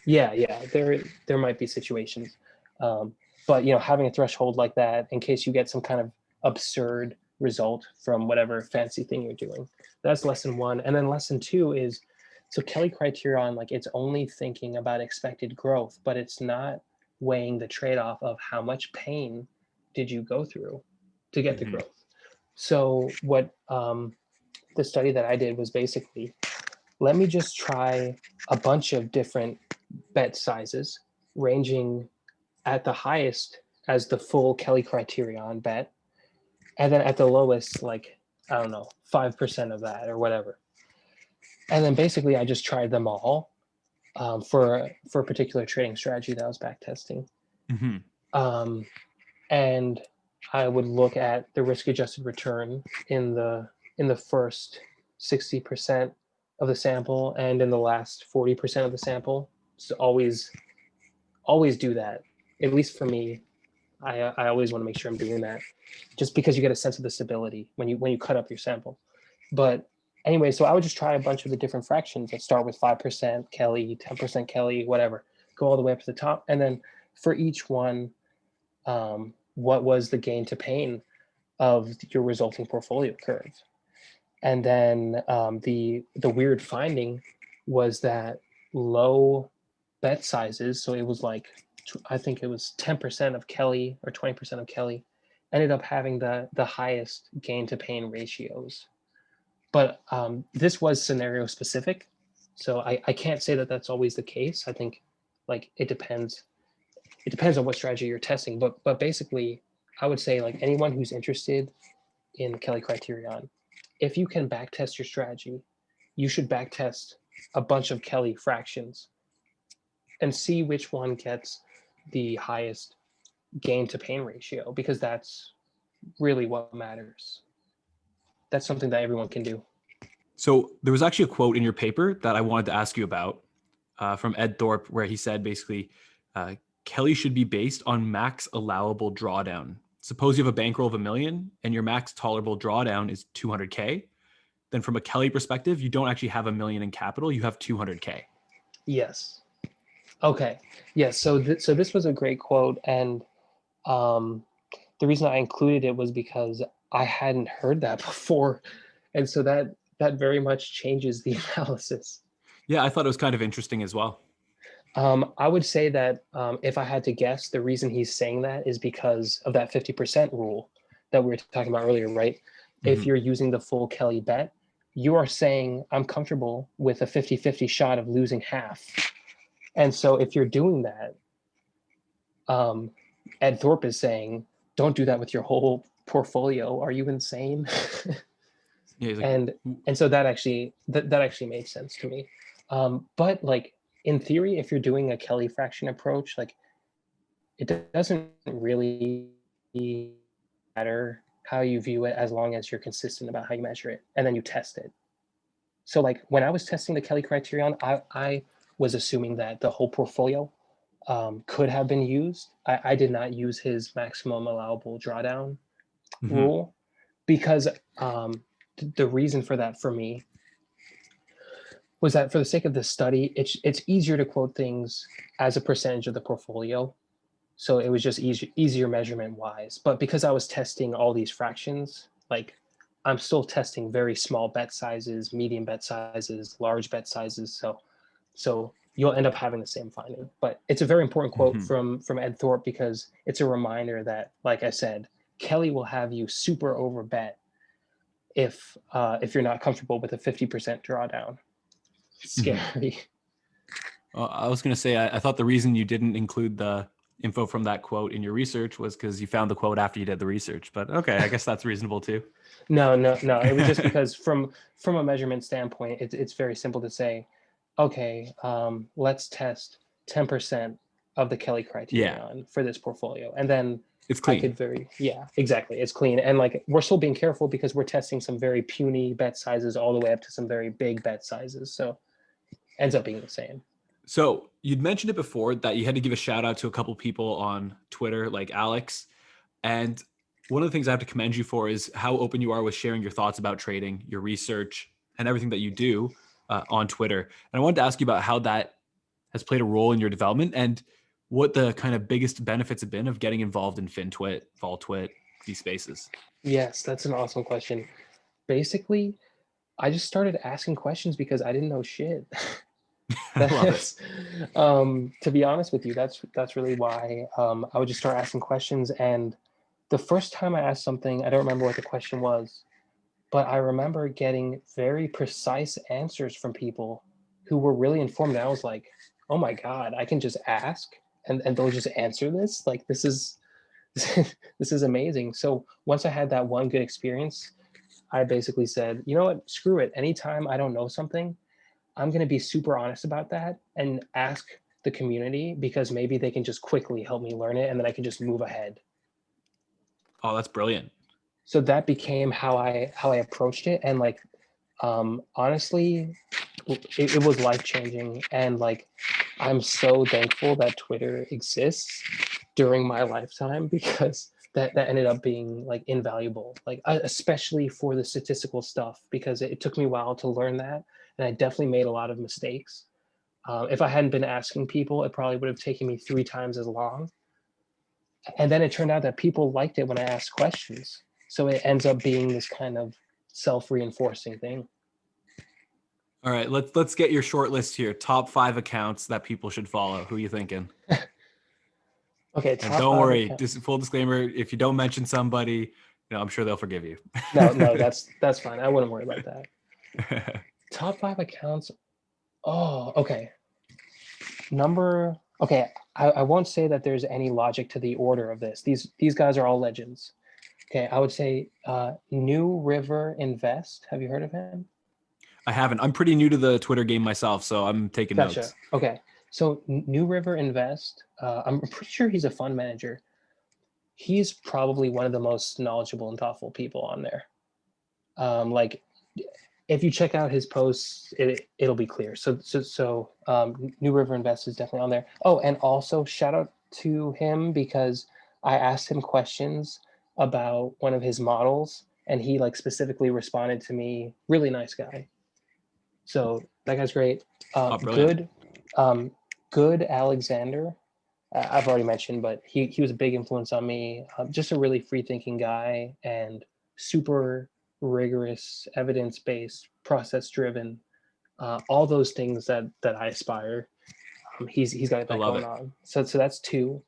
Yeah, there might be situations, but having a threshold like that in case you get some kind of absurd result from whatever fancy thing you're doing. That's lesson one. And then lesson two is, so Kelly criterion, like, it's only thinking about expected growth, but it's not weighing the trade-off of how much pain did you go through to get the growth. So what the study that I did was basically, let me just try a bunch of different bet sizes, ranging at the highest as the full Kelly criterion bet, and then at the lowest, like, I don't know, 5% of that or whatever. And then basically I just tried them all for a particular trading strategy that I was back testing. And I would look at the risk adjusted return in the first 60% of the sample and in the last 40% of the sample. So always do that. At least for me, I always want to make sure I'm doing that, just because you get a sense of the stability when you cut up your sample. But anyway, so I would just try a bunch of the different fractions. I'd start with 5% Kelly, 10% Kelly, whatever, go all the way up to the top. And then for each one, what was the gain to pain of your resulting portfolio curve? And then the weird finding was that low bet sizes, so it was like, I think it was 10% of Kelly or 20% of Kelly, ended up having the highest gain to pain ratios. But this was scenario specific, so I can't say that that's always the case. I think like it depends on what strategy you're testing. But basically, I would say, like, anyone who's interested in Kelly criterion, if you can backtest your strategy, you should backtest a bunch of Kelly fractions and see which one gets the highest gain to pain ratio, because that's really what matters. That's something that everyone can do. So there was actually a quote in your paper that I wanted to ask you about from Edthorpe, where he said basically, Kelly should be based on max allowable drawdown. Suppose you have a bankroll of $1 million and your max tolerable drawdown is 200K. Then from a Kelly perspective, you don't actually have $1 million in capital, you have 200K. Yes. Okay. Yes. So this was a great quote, and the reason I included it was because I hadn't heard that before, and so that very much changes the analysis. Yeah, I thought it was kind of interesting as well. I would say that if I had to guess, the reason he's saying that is because of that 50% rule that we were talking about earlier, right? If you're using the full Kelly bet, you are saying, I'm comfortable with a 50-50 shot of losing half. And so if you're doing that, Edthorpe is saying, don't do that with your whole portfolio. Are you insane? Yeah, like, and so that actually made sense to me. But like, in theory, if you're doing a Kelly fraction approach, like, it doesn't really matter how you view it, as long as you're consistent about how you measure it and then you test it. So like, when I was testing the Kelly criterion, I was assuming that the whole portfolio could have been used. I did not use his maximum allowable drawdown rule, because the reason for that for me was that, for the sake of this study, it's easier to quote things as a percentage of the portfolio. So it was just easier measurement wise. But because I was testing all these fractions, like I'm still testing very small bet sizes, medium bet sizes, large bet sizes. So you'll end up having the same finding. But it's a very important quote from Edthorpe, because it's a reminder that, like I said, Kelly will have you super overbet if you're not comfortable with a 50% drawdown. Scary. I was going to say, I thought the reason you didn't include the info from that quote in your research was because you found the quote after you did the research. But okay, I guess that's reasonable too. No. It was just because from a measurement standpoint, it's very simple to say, okay, let's test 10% of the Kelly criterion for this portfolio, and then it's clean. Exactly, it's clean, and like we're still being careful because we're testing some very puny bet sizes all the way up to some very big bet sizes. So ends up being the same. So you'd mentioned it before that you had to give a shout out to a couple people on Twitter, like Alex. And one of the things I have to commend you for is how open you are with sharing your thoughts about trading, your research, and everything that you do on Twitter. And I wanted to ask you about how that has played a role in your development and what the kind of biggest benefits have been of getting involved in FinTwit, VolTwit, these spaces. Yes, that's an awesome question. Basically, I just started asking questions because I didn't know shit. I love it. To be honest with you, that's really why I would just start asking questions. And the first time I asked something, I don't remember what the question was, but I remember getting very precise answers from people who were really informed. And I was like, oh my God, I can just ask and they'll just answer this. Like, this is this is amazing. So once I had that one good experience, I basically said, you know what, screw it. Anytime I don't know something, I'm going to be super honest about that and ask the community, because maybe they can just quickly help me learn it and then I can just move ahead. Oh, that's brilliant. So that became how I approached it. And like, honestly, it was life-changing. And like, I'm so thankful that Twitter exists during my lifetime, because that ended up being like invaluable, like especially for the statistical stuff, because it took me a while to learn that. And I definitely made a lot of mistakes. If I hadn't been asking people, it probably would have taken me 3 times as long. And then it turned out that people liked it when I asked questions. So it ends up being this kind of self-reinforcing thing. All right, let's get your short list here. Top 5 accounts that people should follow. Who are you thinking? Okay, and don't worry, full disclaimer, if you don't mention somebody, I'm sure they'll forgive you. No, that's fine. I wouldn't worry about that. Top 5 accounts. Oh, okay. I won't say that there's any logic to the order of this. These guys are all legends. Okay, I would say New River Invest. Have you heard of him? I haven't. I'm pretty new to the Twitter game myself, so I'm taking notes. Okay, so New River Invest, I'm pretty sure he's a fund manager. He's probably one of the most knowledgeable and thoughtful people on there. Like, if you check out his posts, it'll be clear. So New River Invest is definitely on there. Oh, and also shout out to him, because I asked him questions about one of his models, and he like specifically responded to me. Really nice guy. So that guy's great. Good Alexander. I've already mentioned, but he was a big influence on me. Just a really free thinking guy and super rigorous, evidence-based, process-driven, all those things that I aspire. He's got that going on. So that's 2.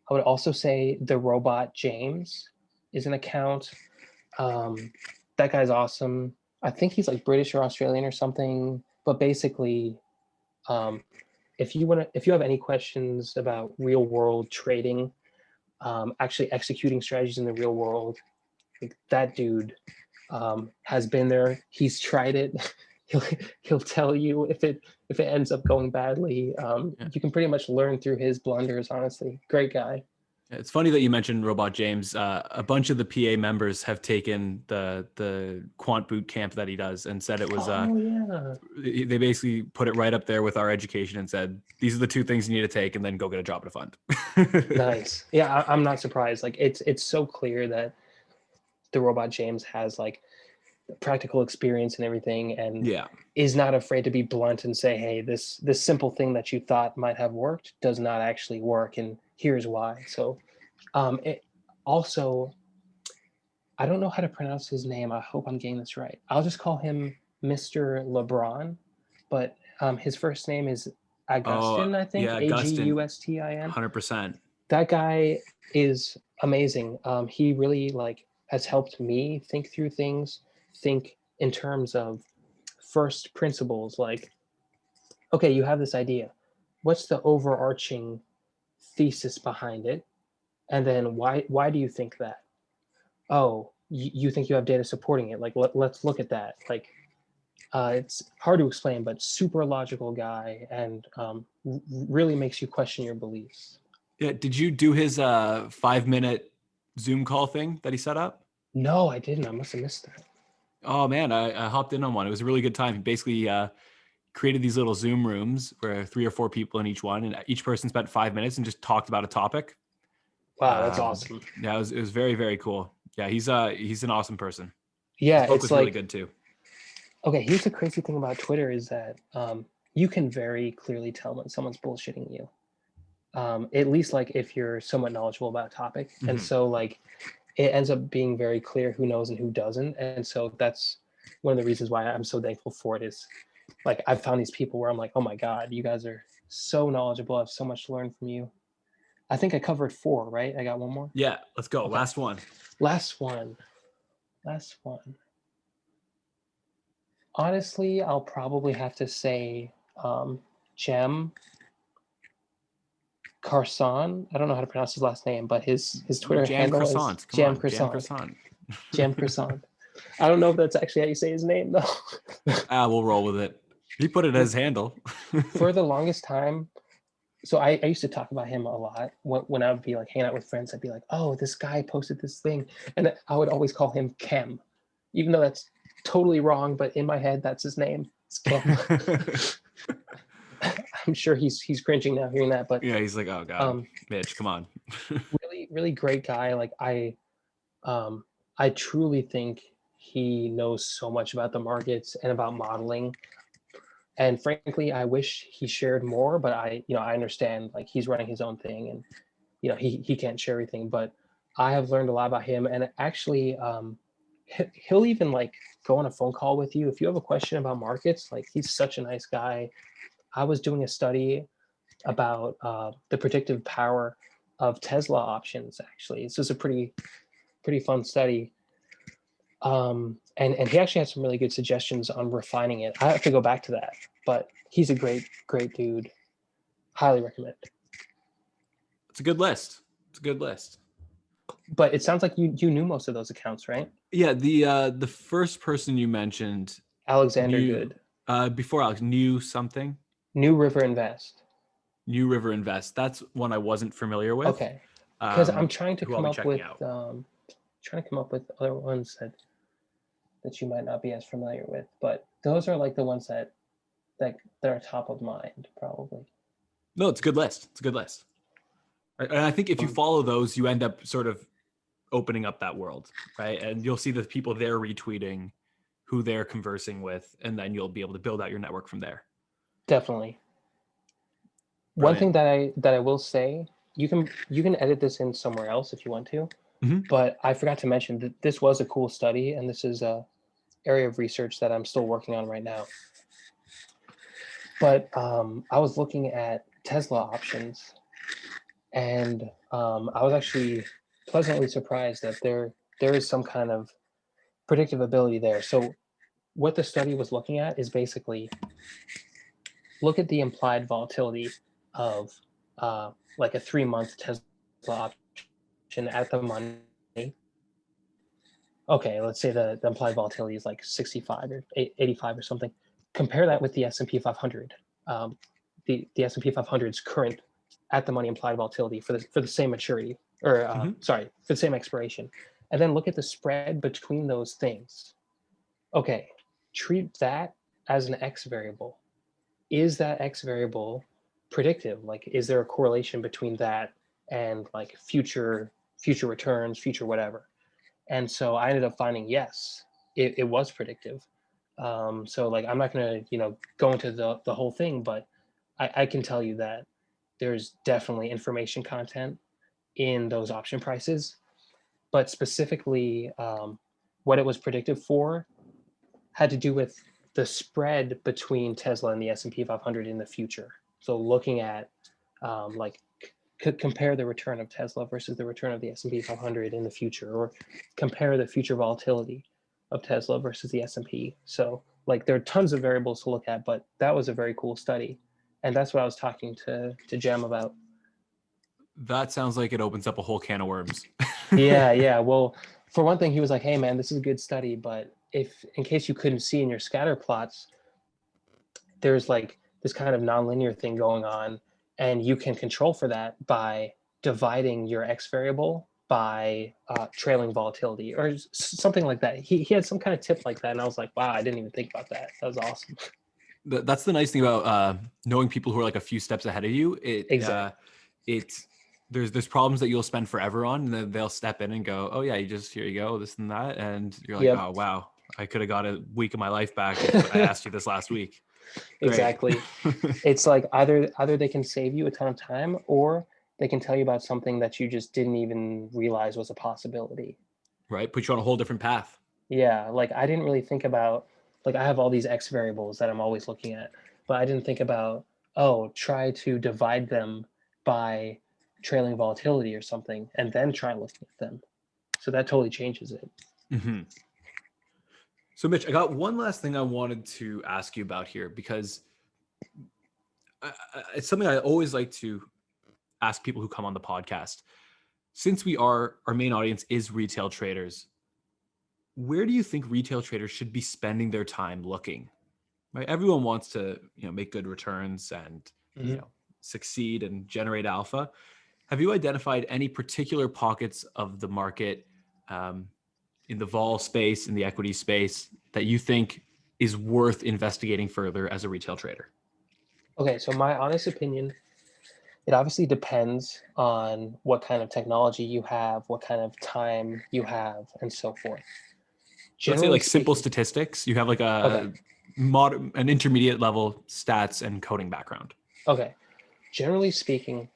I would also say the Robot James is an account. That guy's awesome. I think he's like British or Australian or something. But basically, if you have any questions about real world trading, actually executing strategies in the real world, like that dude has been there. He's tried it. He'll tell you if it ends up going badly. You can pretty much learn through his blunders. Honestly, great guy. It's funny that you mentioned Robot James. A bunch of the PA members have taken the quant boot camp that he does and said it was. They basically put it right up there with our education and said these are the 2 things you need to take and then go get a job at a fund. Nice. Yeah, I'm not surprised. Like it's so clear that the Robot James has like practical experience and everything, and is not afraid to be blunt and say, hey, this simple thing that you thought might have worked does not actually work, and here's why. So it also, I don't know how to pronounce his name. I hope I'm getting this right. I'll just call him Mr. LeBron, but his first name is Oh, Augustin, I think, yeah, Augustin, Agustin. 100%. That guy is amazing. He really like has helped me think through things, think in terms of first principles. Like, okay, you have this idea. What's the overarching thesis behind it? And then why do you think that? Oh, you think you have data supporting it? Like, let's look at that. Like, it's hard to explain, but super logical guy, and really makes you question your beliefs. Yeah, did you do his 5-minute Zoom call thing that he set up? No, I didn't. I must have missed that. Oh man, I hopped in on one. It was a really good time. He basically created these little Zoom rooms where 3 or 4 people in each one, and each person spent 5 minutes and just talked about a topic. Wow, that's awesome. Yeah, it was very, very cool. Yeah, he's an awesome person. Yeah, His book it's was really like, good too. okay, here's the crazy thing about Twitter is that you can very clearly tell when someone's bullshitting you. At least like if you're somewhat knowledgeable about a topic. And so like it ends up being very clear who knows and who doesn't. And so that's one of the reasons why I'm so thankful for it is like I've found these people where I'm like, oh my God, you guys are so knowledgeable. I have so much to learn from you. I think I covered 4, right? I got one more. Yeah, let's go. Okay. Last one. Last one. Last one. Honestly, I'll probably have to say Jem Carson. I don't know how to pronounce his last name, but his Twitter Jam handle is croissants. Come Jam on, jam Croissant. croissant. Jam Croissant. I don't know if that's actually how you say his name though. We'll roll with it. He put it as handle. For the longest time, so I used to talk about him a lot when I would be like hanging out with friends. I'd be like, "Oh, this guy posted this thing," and I would always call him Kem, even though that's totally wrong. But in my head, that's his name. It's Kem. I'm sure he's cringing now hearing that, but Yeah, he's like, oh god, Mitch, come on. really, really great guy. Like I truly think he knows so much about the markets and about modeling. And frankly, I wish he shared more, but I understand like he's running his own thing and, he can't share everything, but I have learned a lot about him. And actually, he'll even like go on a phone call with you. If you have a question about markets, like he's such a nice guy. I was doing a study about the predictive power of Tesla options. Actually, this is a pretty fun study. And he actually had some really good suggestions on refining it. I have to go back to that, but he's a great dude. Highly recommend. It's a good list. It's a good list. But it sounds like you knew most of those accounts, right? Yeah, the first person you mentioned, Alexander Good, before Alex, knew something. New River Invest. New River Invest. That's one I wasn't familiar with. Okay, because I'm trying to Who I'll come be up checking with out. other ones that you might not be as familiar with, but those are like the ones that are top of mind probably. No, it's a good list. It's a good list. And I think if you follow those, you end up sort of opening up that world, right? And you'll see the people they're retweeting, who they're conversing with, and then you'll be able to build out your network from there. Definitely. Brilliant. One thing that I will say, you can edit this in somewhere else if you want to, but I forgot to mention that this was a cool study, and this is a area of research that I'm still working on right now. But I was looking at Tesla options, and I was actually pleasantly surprised that there is some kind of predictive ability there. So what the study was looking at is basically look at the implied volatility of like a 3-month Tesla option at the money. Okay, let's say the implied volatility is like 65 or 85 or something. Compare that with the S&P 500. The S&P 500's current at the money implied volatility for the same maturity, or sorry, for the same expiration, and then look at the spread between those things. Okay, treat that as an X variable. Is that X variable predictive? Like, is there a correlation between that and like future returns, future whatever? And so I ended up finding yes, it was predictive. So like I'm not going to go into the whole thing, but I can tell you that there's definitely information content in those option prices. but specifically what it was predictive for had to do with the spread between Tesla and the S&P 500 in the future. So looking at compare the return of Tesla versus the return of the S&P 500 in the future, or compare the future volatility of Tesla versus the S&P. So like there are tons of variables to look at, but that was a very cool study. And that's what I was talking to Jem about. That sounds like it opens up a whole can of worms. Yeah. Well, for one thing, he was like, hey man, this is a good study, but if in case you couldn't see in your scatter plots, there's like this kind of nonlinear thing going on, and you can control for that by dividing your X variable by trailing volatility or something like that. He had some kind of tip like that, and I was like, wow, I didn't even think about that. That was awesome. That's the nice thing about knowing people who are like a few steps ahead of you. Exactly. There's problems that you'll spend forever on, and then they'll step in and go, oh yeah, here you go, this and that, and you're like, Yep. oh wow, I could have got a week of my life back if I asked you this last week. Exactly. It's like either they can save you a ton of time, or they can tell you about something that you just didn't even realize was a possibility. Right, put you on a whole different path. Yeah, like I didn't really think about, like I have all these X variables that I'm always looking at, but I didn't think about, oh, try to divide them by trailing volatility or something, and then try looking at them. So that totally changes it. Mm-hmm. So Mitch, I got one last thing I wanted to ask you about here, because it's something I always like to ask people who come on the podcast. Since our main audience is retail traders, where do you think retail traders should be spending their time looking? Right, everyone wants to make good returns and succeed and generate alpha. Have you identified any particular pockets of the market in the vol space, in the equity space, that you think is worth investigating further as a retail trader? Okay, so my honest opinion, it obviously depends on what kind of technology you have, what kind of time you have, and so forth. Let's say like simple statistics. You have like an intermediate level stats and coding background. Okay. Generally speaking,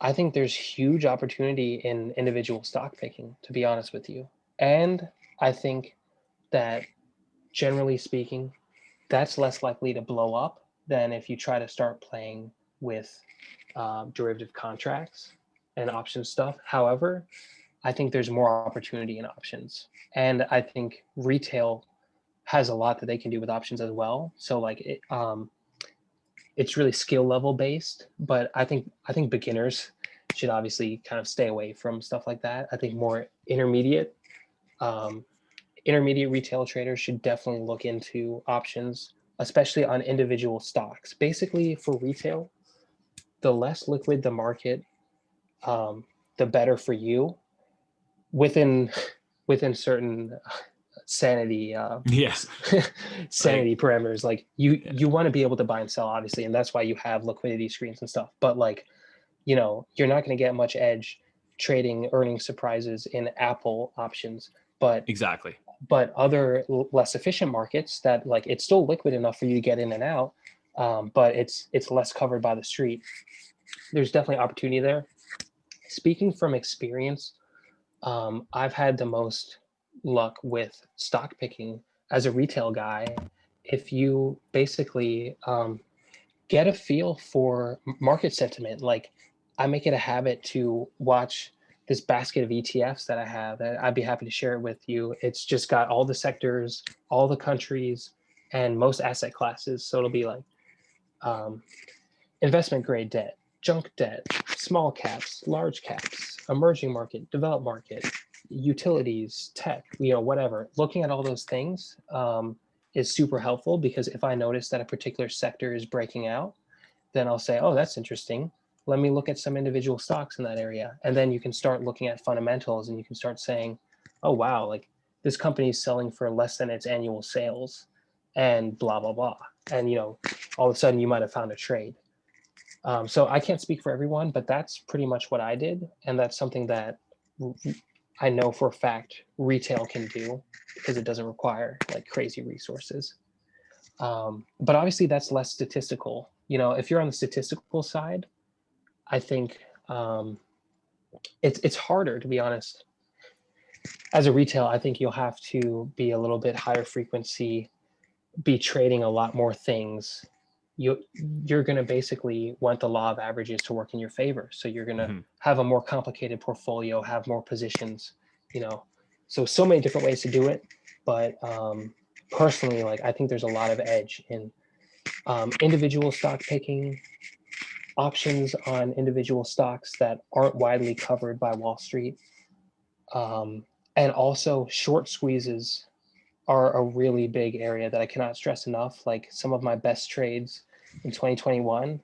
I think there's huge opportunity in individual stock picking, to be honest with you. And I think that generally speaking, that's less likely to blow up than if you try to start playing with derivative contracts and option stuff. However, I think there's more opportunity in options. And I think retail has a lot that they can do with options as well. So like it's really skill level based, but I think beginners should obviously kind of stay away from stuff like that. I think more intermediate retail traders should definitely look into options, especially on individual stocks. Basically, for retail, the less liquid the market, the better for you within certain sanity sanity parameters. Like you want to be able to buy and sell, obviously, and that's why you have liquidity screens and stuff. But like, you're not going to get much edge trading earnings surprises in Apple options. But exactly. But other less efficient markets that like it's still liquid enough for you to get in and out, but it's less covered by the street. There's definitely opportunity there. Speaking from experience, I've had the most luck with stock picking as a retail guy. If you basically get a feel for market sentiment, like I make it a habit to watch this basket of ETFs that I have, and I'd be happy to share it with you. It's just got all the sectors, all the countries, and most asset classes. So it'll be like investment grade debt, junk debt, small caps, large caps, emerging market, developed market, utilities, tech, whatever. Looking at all those things is super helpful, because if I notice that a particular sector is breaking out, then I'll say, oh, that's interesting. Let me look at some individual stocks in that area. And then you can start looking at fundamentals, and you can start saying, oh, wow, like this company is selling for less than its annual sales and blah, blah, blah. And, all of a sudden you might have found a trade. So I can't speak for everyone, but that's pretty much what I did. And that's something that I know for a fact retail can do, because it doesn't require like crazy resources. But obviously that's less statistical. If you're on the statistical side, I think it's harder, to be honest. as a retail, I think you'll have to be a little bit higher frequency, be trading a lot more things. You're going to basically want the law of averages to work in your favor. So you're going to have a more complicated portfolio, have more positions, so many different ways to do it. But personally, like, I think there's a lot of edge in individual stock picking, options on individual stocks that aren't widely covered by Wall Street. And also short squeezes are a really big area that I cannot stress enough. Like, some of my best trades in 2021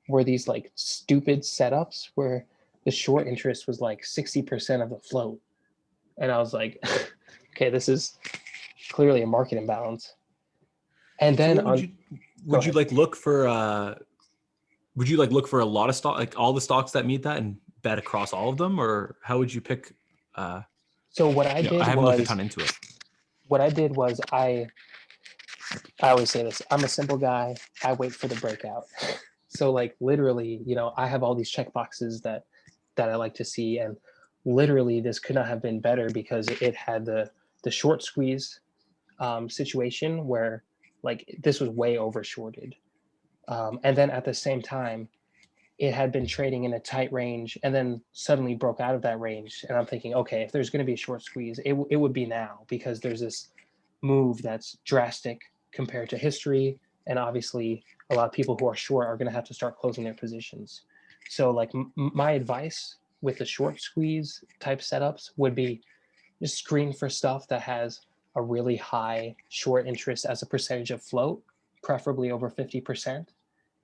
were these like stupid setups where the short interest was like 60% of the float. And I was like, okay, this is clearly a market imbalance. And then so would you look for a lot of stock, like all the stocks that meet that, and bet across all of them? Or how would you pick? So what I did I haven't looked a ton into it. What I did was I always say this, I'm a simple guy. I wait for the breakout. So like literally, I have all these check boxes that I like to see. And literally this could not have been better because it had the short squeeze situation where like this was way over shorted. And then at the same time, it had been trading in a tight range and then suddenly broke out of that range. And I'm thinking, okay, if there's going to be a short squeeze, it would be now, because there's this move that's drastic compared to history. And obviously a lot of people who are short are going to have to start closing their positions. So like my advice with the short squeeze type setups would be just screen for stuff that has a really high short interest as a percentage of float, preferably over 50%.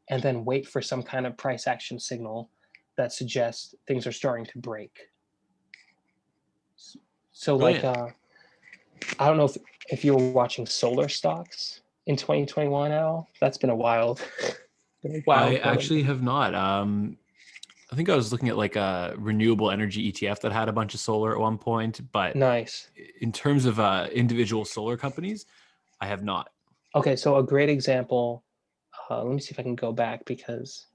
And then wait for some kind of price action signal that suggests things are starting to break. So Brilliant. like, I don't know if you were watching solar stocks in 2021 at all. That's been a wild. I actually have not. I think I was looking at like a renewable energy ETF that had a bunch of solar at one point, but nice. In terms of individual solar companies, I have not. Okay, so a great example. Let me see if I can go back, because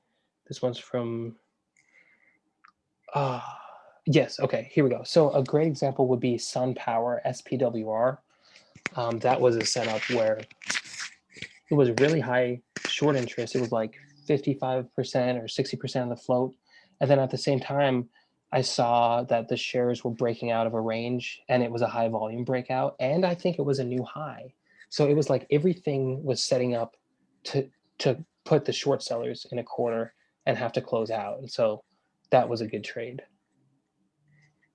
this one's from. Yes. Okay. Here we go. So a great example would be SunPower SPWR. That was a setup where it was really high short interest. It was like 55% or 60% of the float. And then at the same time, I saw that the shares were breaking out of a range, and it was a high volume breakout. And I think it was a new high. So it was like everything was setting up to put the short sellers in a corner and have to close out. And so that was a good trade.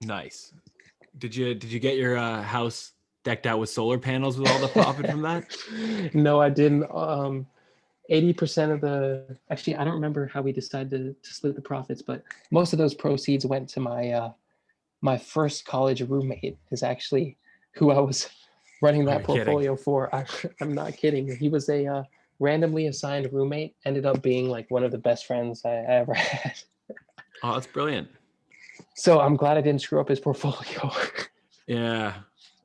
Nice. Did you get your house decked out with solar panels with all the profit from that? No, I didn't. 80% of the, actually, I don't remember how we decided to split the profits, but most of those proceeds went to my first college roommate, is actually who I was running that portfolio for. I'm not kidding. He was a randomly assigned roommate, ended up being like one of the best friends I ever had. Oh, that's brilliant. So I'm glad I didn't screw up his portfolio. Yeah.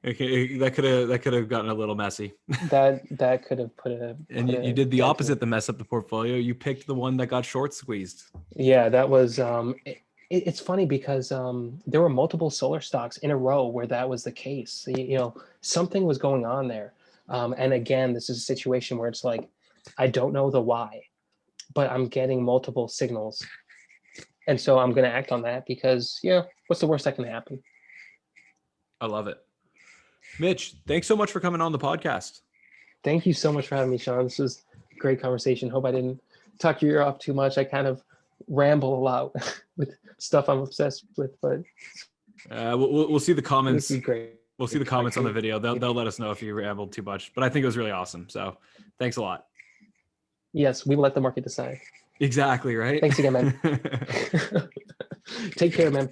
Okay, that could have gotten a little messy. that could have put a. And you did the opposite to mess up the portfolio. You picked the one that got short squeezed. Yeah, that was. It's funny because there were multiple solar stocks in a row where that was the case. Something was going on there. And again, this is a situation where it's like, I don't know the why, but I'm getting multiple signals. And so I'm going to act on that because, what's the worst that can happen? I love it. Mitch, thanks so much for coming on the podcast. Thank you so much for having me, Sean. This was a great conversation. Hope I didn't talk your ear off too much. I kind of ramble a lot with stuff I'm obsessed with, but we'll see the comments. This is great. We'll see the comments on the video. They'll let us know if you rambled too much, but I think it was really awesome. So thanks a lot. Yes, we let the market decide. Exactly, right? Thanks again, man. Take care, man.